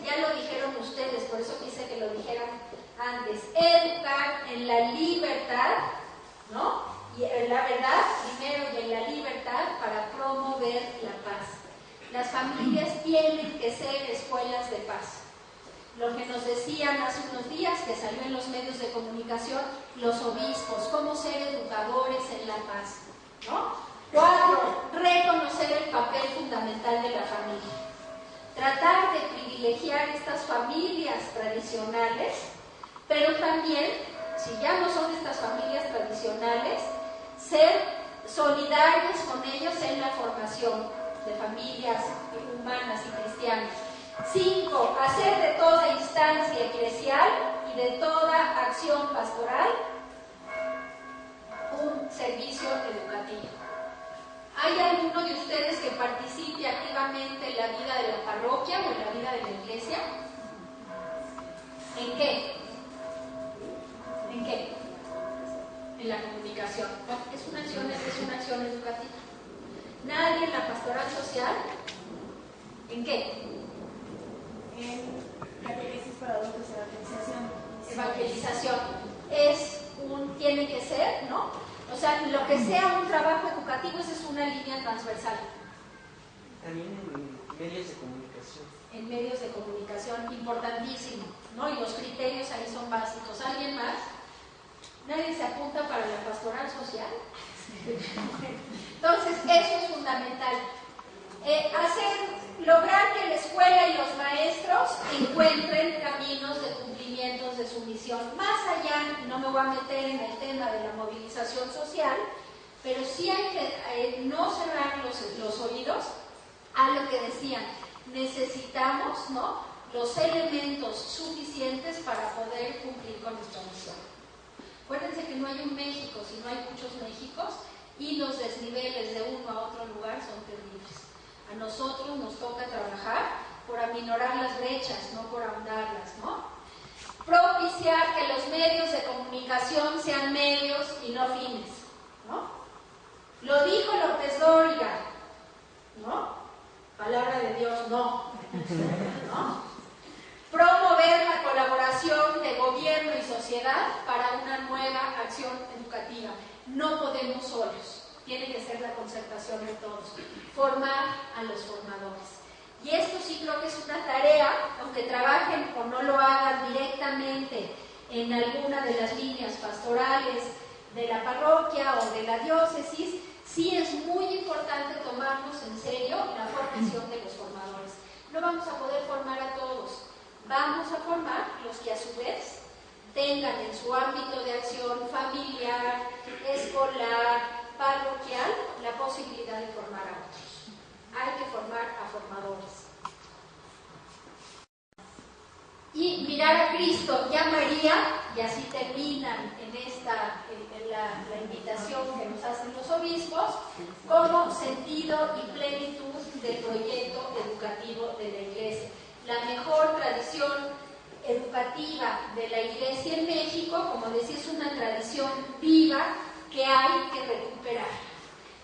ya lo dijeron ustedes, por eso quise que lo dijeran antes, educar en la libertad, ¿no? Y en la verdad primero y en la libertad para promover la paz. Las familias tienen que ser escuelas de paz. Lo que nos decían hace unos días, que salió en los medios de comunicación, los obispos, cómo ser educadores en la paz, ¿no? 4, reconocer el papel fundamental de la familia. Tratar de privilegiar estas familias tradicionales, pero también, si ya no son estas familias tradicionales, ser solidarios con ellos en la formación de familias humanas y cristianas. 5, hacer de toda instancia eclesial y de toda acción pastoral un servicio educativo. ¿Hay alguno de ustedes que participe activamente en la vida de la parroquia o en la vida de la iglesia? ¿En qué? ¿En qué? En la comunicación. Es una acción educativa. ¿Nadie en la pastoral social? ¿En qué? En catequesis para adultos, Evangelización. Tiene que ser, ¿no? O sea, lo que sea un trabajo educativo, esa es una línea transversal. También en medios de comunicación. En medios de comunicación, importantísimo, ¿no? Y los criterios ahí son básicos. ¿Alguien más? ¿Nadie se apunta para la pastoral social? Entonces, eso es fundamental. Lograr que la escuela y los maestros encuentren caminos de cumplimientos de su misión. Más allá, no me voy a meter en el tema de la movilización social, pero sí hay que no cerrar los oídos a lo que decían. Necesitamos, ¿no?, los elementos suficientes para poder cumplir con nuestra misión. Acuérdense que no hay un México, sino hay muchos Méxicos, y los desniveles de uno a otro lugar son terribles. A nosotros nos toca trabajar por aminorar las brechas, no por ahondarlas, ¿no? Propiciar que los medios de comunicación sean medios y no fines, ¿no? Lo dijo López Dóriga, ¿no? Palabra de Dios, no. ¿No? Promover la colaboración de gobierno y sociedad para una nueva acción educativa. No podemos solos. Tiene que ser la concertación de todos. Formar a los formadores. Y esto sí creo que es una tarea, aunque trabajen o no lo hagan directamente en alguna de las líneas pastorales de la parroquia o de la diócesis, sí es muy importante tomarnos en serio la formación de los formadores. No vamos a poder formar a todos. Vamos a formar los que a su vez tengan en su ámbito de acción familiar, escolar, parroquial, la posibilidad de formar a otros. Hay que formar a formadores. Y mirar a Cristo y a María, y así terminan en la invitación que nos hacen los obispos, como sentido y plenitud del proyecto educativo de la Iglesia. La mejor tradición educativa de la Iglesia en México, como decía, es una tradición viva que hay que recuperar.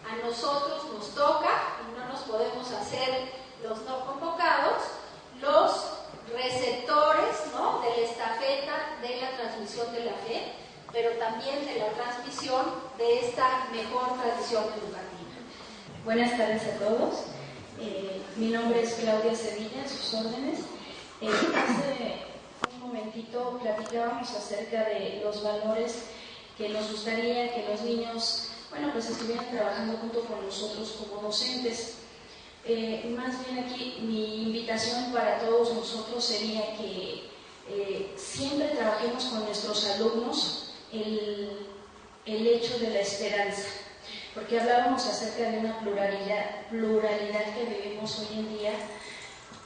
A nosotros nos toca, y no nos podemos hacer los no convocados, los receptores, ¿no?, de la estafeta de la transmisión de la fe, pero también de la transmisión de esta mejor tradición educativa. Buenas tardes a todos. Mi nombre es Claudia Sevilla, a sus órdenes. Hace un momentito platicábamos acerca de los valores que nos gustaría que los niños, pues estuvieran trabajando junto con nosotros como docentes. Más bien aquí mi invitación para todos nosotros sería que siempre trabajemos con nuestros alumnos el hecho de la esperanza, porque hablábamos acerca de una pluralidad que vivimos hoy en día,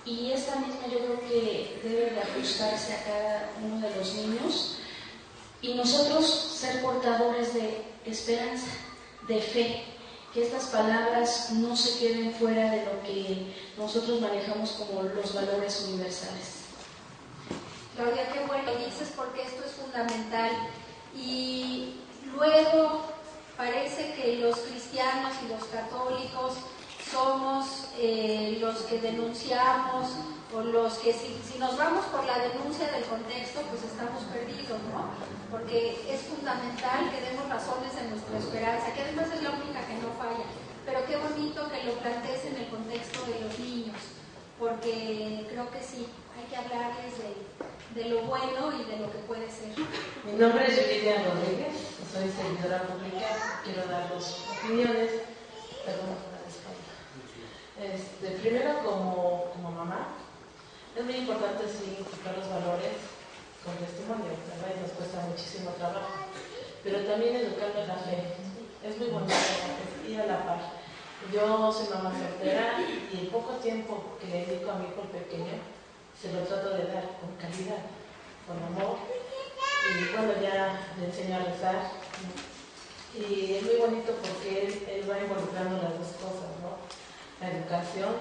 y esta misma yo creo que debe de ajustarse a cada uno de los niños, y nosotros ser portadores de esperanza, de fe, que estas palabras no se queden fuera de lo que nosotros manejamos como los valores universales. Claudia, qué bueno que dices porque esto es fundamental. Y luego parece que los cristianos y los católicos somos los que denunciamos o los que si nos vamos por la denuncia del contexto, pues estamos perdidos, ¿no? Porque es fundamental que demos razones de nuestra esperanza, que además es la única que no falla. Pero qué bonito que lo plantees en el contexto de los niños, porque creo que sí, hay que hablarles de lo bueno y de lo que puede ser. Mi nombre es Yuridia Rodríguez, soy servidora pública, quiero dar dos opiniones. Perdón por la espalda. Primero, como mamá, es muy importante sí inculcar los valores con testimonio, ¿verdad? Y nos cuesta muchísimo trabajo, pero también educando en la fe. Es muy bonito ir a la par. Yo soy mamá soltera y el poco tiempo que le dedico a mi hijo pequeño se lo trato de dar con calidad, con amor, y bueno, ya le enseño a rezar. Y es muy bonito porque él va involucrando las dos cosas, ¿no? La educación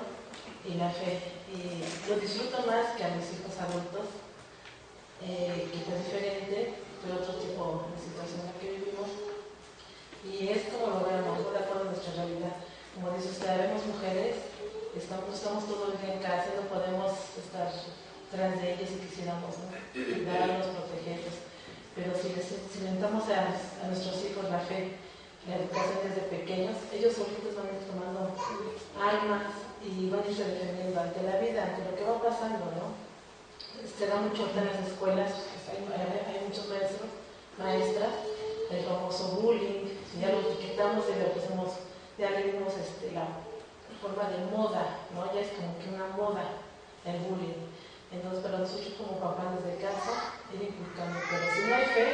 y la fe. Y lo disfruto más que a mis hijos adultos, que es diferente de otro tipo de situación en la que vivimos. Y es como lo veamos, de acuerdo a nuestra realidad. Como dice usted, vemos mujeres, estamos todo el día en casa, no podemos estar tras de ellas si quisiéramos, ¿no? Cuidarlos, protegerlos. Pero si les cimentamos a nuestros hijos la fe, la educación desde pequeños, ellos solitos van a ir tomando armas y van a irse defendiendo ante la vida, ante lo que va pasando, ¿no? Se da mucho en las escuelas, pues hay muchos maestros, maestras, el famoso bullying, si ya lo etiquetamos y lo pusimos, ya le dimos la forma de moda, ¿no? Ya es como que una moda el bullying. Entonces, para nosotros como papás desde casa, ir inculcando, pero si no hay fe,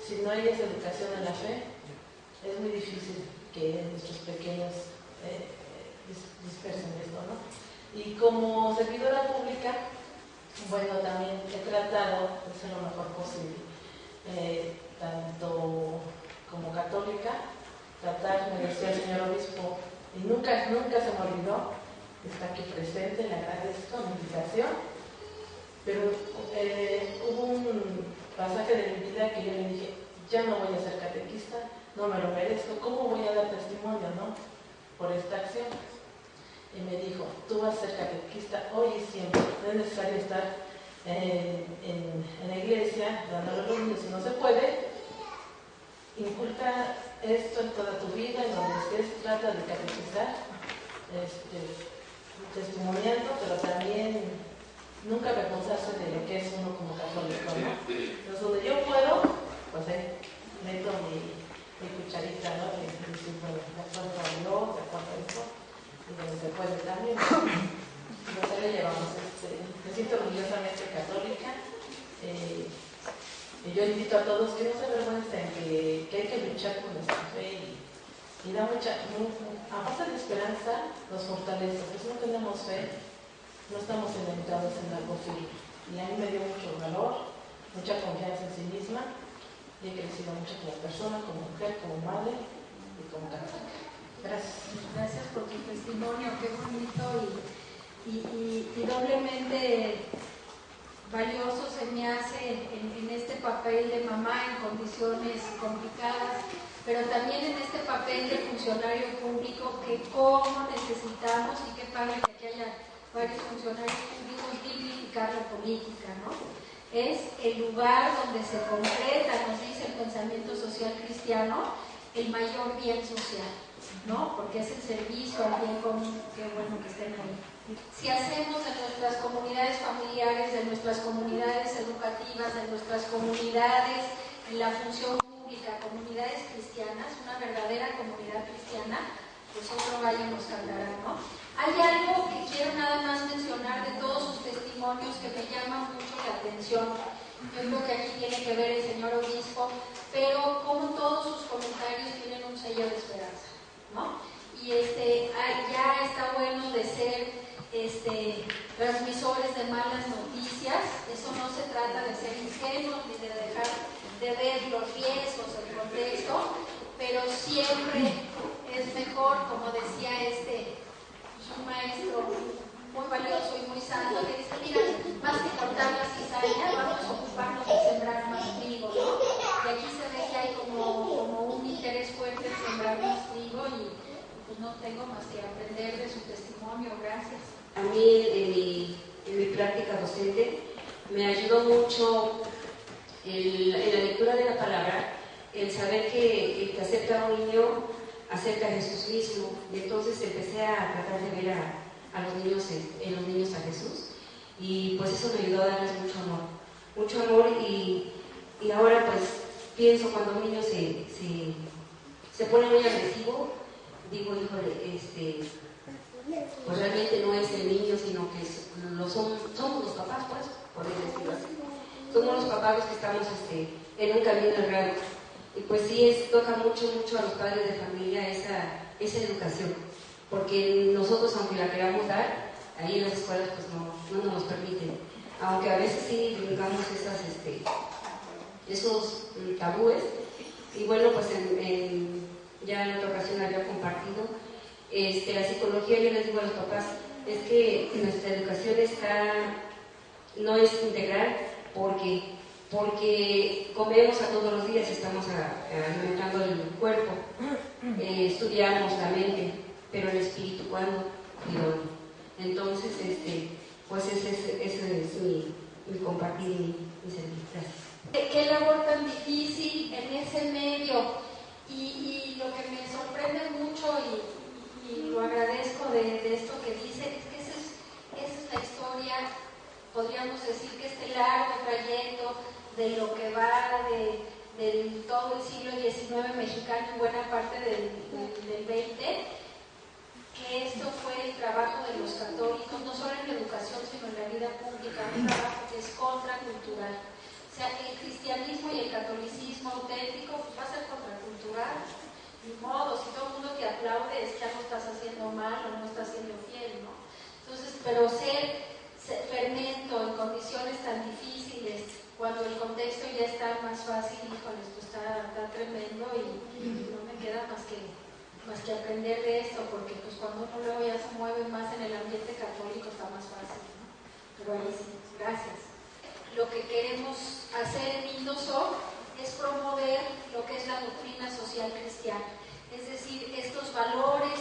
si no hay esa educación en la fe, es muy difícil que nuestros pequeños dispersen esto, ¿no? Y como servidora pública, bueno, también he tratado de ser lo mejor posible, tanto como católica, tratar, me decía el señor obispo, y nunca se me olvidó, está aquí presente, le agradezco mi invitación, pero hubo un pasaje de mi vida que yo le dije, ya no voy a ser catequista, no me lo merezco, ¿cómo voy a dar testimonio, no? Por esta acción. Y me dijo, tú vas a ser catequista hoy y siempre, no es necesario estar en la iglesia dando los niños, si no se puede, inculca esto en toda tu vida, en donde estés, trata de catequizar, testimoniando, pero también nunca avergonzarse de lo que es uno como católico, ¿no? Entonces, donde yo puedo, pues meto mi cucharita, ¿no? De acuerdo a Dios, de acuerdo a eso, y donde se puede también. Nos le llevamos, me siento orgullosamente católica. Y yo invito a todos que no se avergüencen, que hay que luchar con nuestra fe y da aparte de esperanza, nos fortalece. Pues no tenemos fe, no estamos inventados en algo firme. Y a mí me dio mucho valor, mucha confianza en sí misma, y he crecido mucho como persona, como mujer, como madre y como católica. Gracias. Gracias por tu testimonio, qué bonito y doblemente valioso se me hace en este papel de mamá en condiciones complicadas, pero también en este papel de funcionario público, que cómo necesitamos, y qué padre que aquí haya varios funcionarios públicos, dignificar la política, ¿no? Es el lugar donde se concreta, nos dice el pensamiento social cristiano, el mayor bien social, ¿no? Porque es el servicio al bien común, qué bueno que estén ahí. Si hacemos de nuestras comunidades familiares, de nuestras comunidades educativas, de nuestras comunidades en la función pública, comunidades cristianas, una verdadera comunidad cristiana, pues otro gallo nos cantará, ¿no? Hay algo que quiero nada más mencionar de todos sus testimonios que me llama mucho la atención. Yo creo que aquí tiene que ver el señor obispo, pero como todos sus comentarios tienen un sello de esperanza, ¿no? Y ya está bueno de ser transmisores de malas noticias. Eso no se trata de ser ingenuos ni de dejar de ver los riesgos, el contexto, pero siempre es mejor, como decía un maestro muy valioso y muy santo, que dice, mira, más que cortar las cizañas, no tengo más que aprender de su testimonio. Gracias. A mí en mi práctica docente me ayudó mucho en la lectura de la palabra el saber que el que acepta a un niño acerca a Jesús mismo, y entonces empecé a tratar de ver a los niños en los niños a Jesús, y pues eso me ayudó a darles mucho amor, y ahora pues pienso cuando un niño se pone muy agresivo, digo, híjole, pues realmente no es el niño, sino que somos los papás, pues, podría decirlo así. Somos los papás los que estamos en un camino errado. Y pues sí, toca mucho a los padres de familia esa educación, porque nosotros, aunque la queramos dar, ahí en las escuelas pues no nos permiten, aunque a veces sí digamos esos tabúes. Y bueno, pues ya en otra ocasión había compartido la psicología. Yo les digo a los papás, es que nuestra educación no es integral, porque comemos a todos los días, estamos alimentando el cuerpo, estudiamos la mente, pero el espíritu, ¿cuándo y dónde? Entonces, pues ese es mi compartir y mi servir. Gracias. Qué labor tan difícil en ese medio, y lo que me sorprende mucho y lo agradezco de esto que dice es que esa es la historia, podríamos decir que este largo trayecto de lo que va de todo el siglo XIX mexicano y buena parte del XX, que esto fue el trabajo de los católicos, no solo en la educación, sino en la vida pública, un trabajo que es contracultural. O sea, el cristianismo y el catolicismo auténtico pues, va a ser contracultural. Ni modo, si todo el mundo te aplaude es que algo estás haciendo mal o no estás siendo fiel, ¿no? Entonces, pero ser fermento en condiciones tan difíciles, cuando el contexto ya está más fácil, híjoles, pues está tremendo, y no me queda más que aprender de esto, porque pues cuando uno luego ya se mueve más en el ambiente católico está más fácil, ¿no? Pero ahí sí, gracias. Lo que queremos hacer en Indosoc es promover lo que es la doctrina social cristiana, es decir, estos valores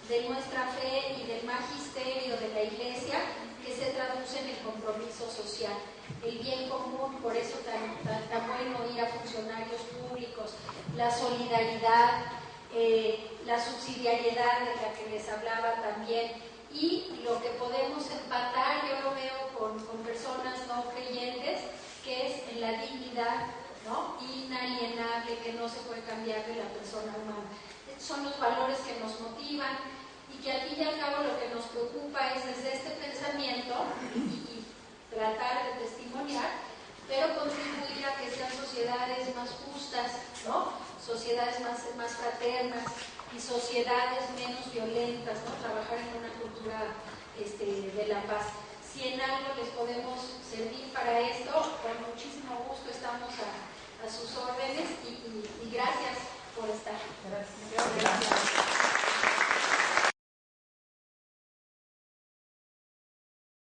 de nuestra fe y del magisterio de la Iglesia que se traducen en compromiso social, el bien común. Por eso tan bueno ir a funcionarios públicos, la solidaridad, la subsidiariedad de la que les hablaba también, y lo que podemos empatar, yo lo veo con personas no creyentes, que es en la dignidad, ¿no?, inalienable, que no se puede cambiar de la persona humana. Estos son los valores que nos motivan, y que al fin y al cabo lo que nos preocupa es desde este pensamiento y tratar de testimoniar, pero contribuir a que sean sociedades más justas, ¿no?, sociedades más fraternas y sociedades menos violentas, ¿no?, trabajar en una cultura de la paz. Si en algo les podemos servir para esto, con muchísimo gusto estamos a sus órdenes, y gracias por estar. Gracias.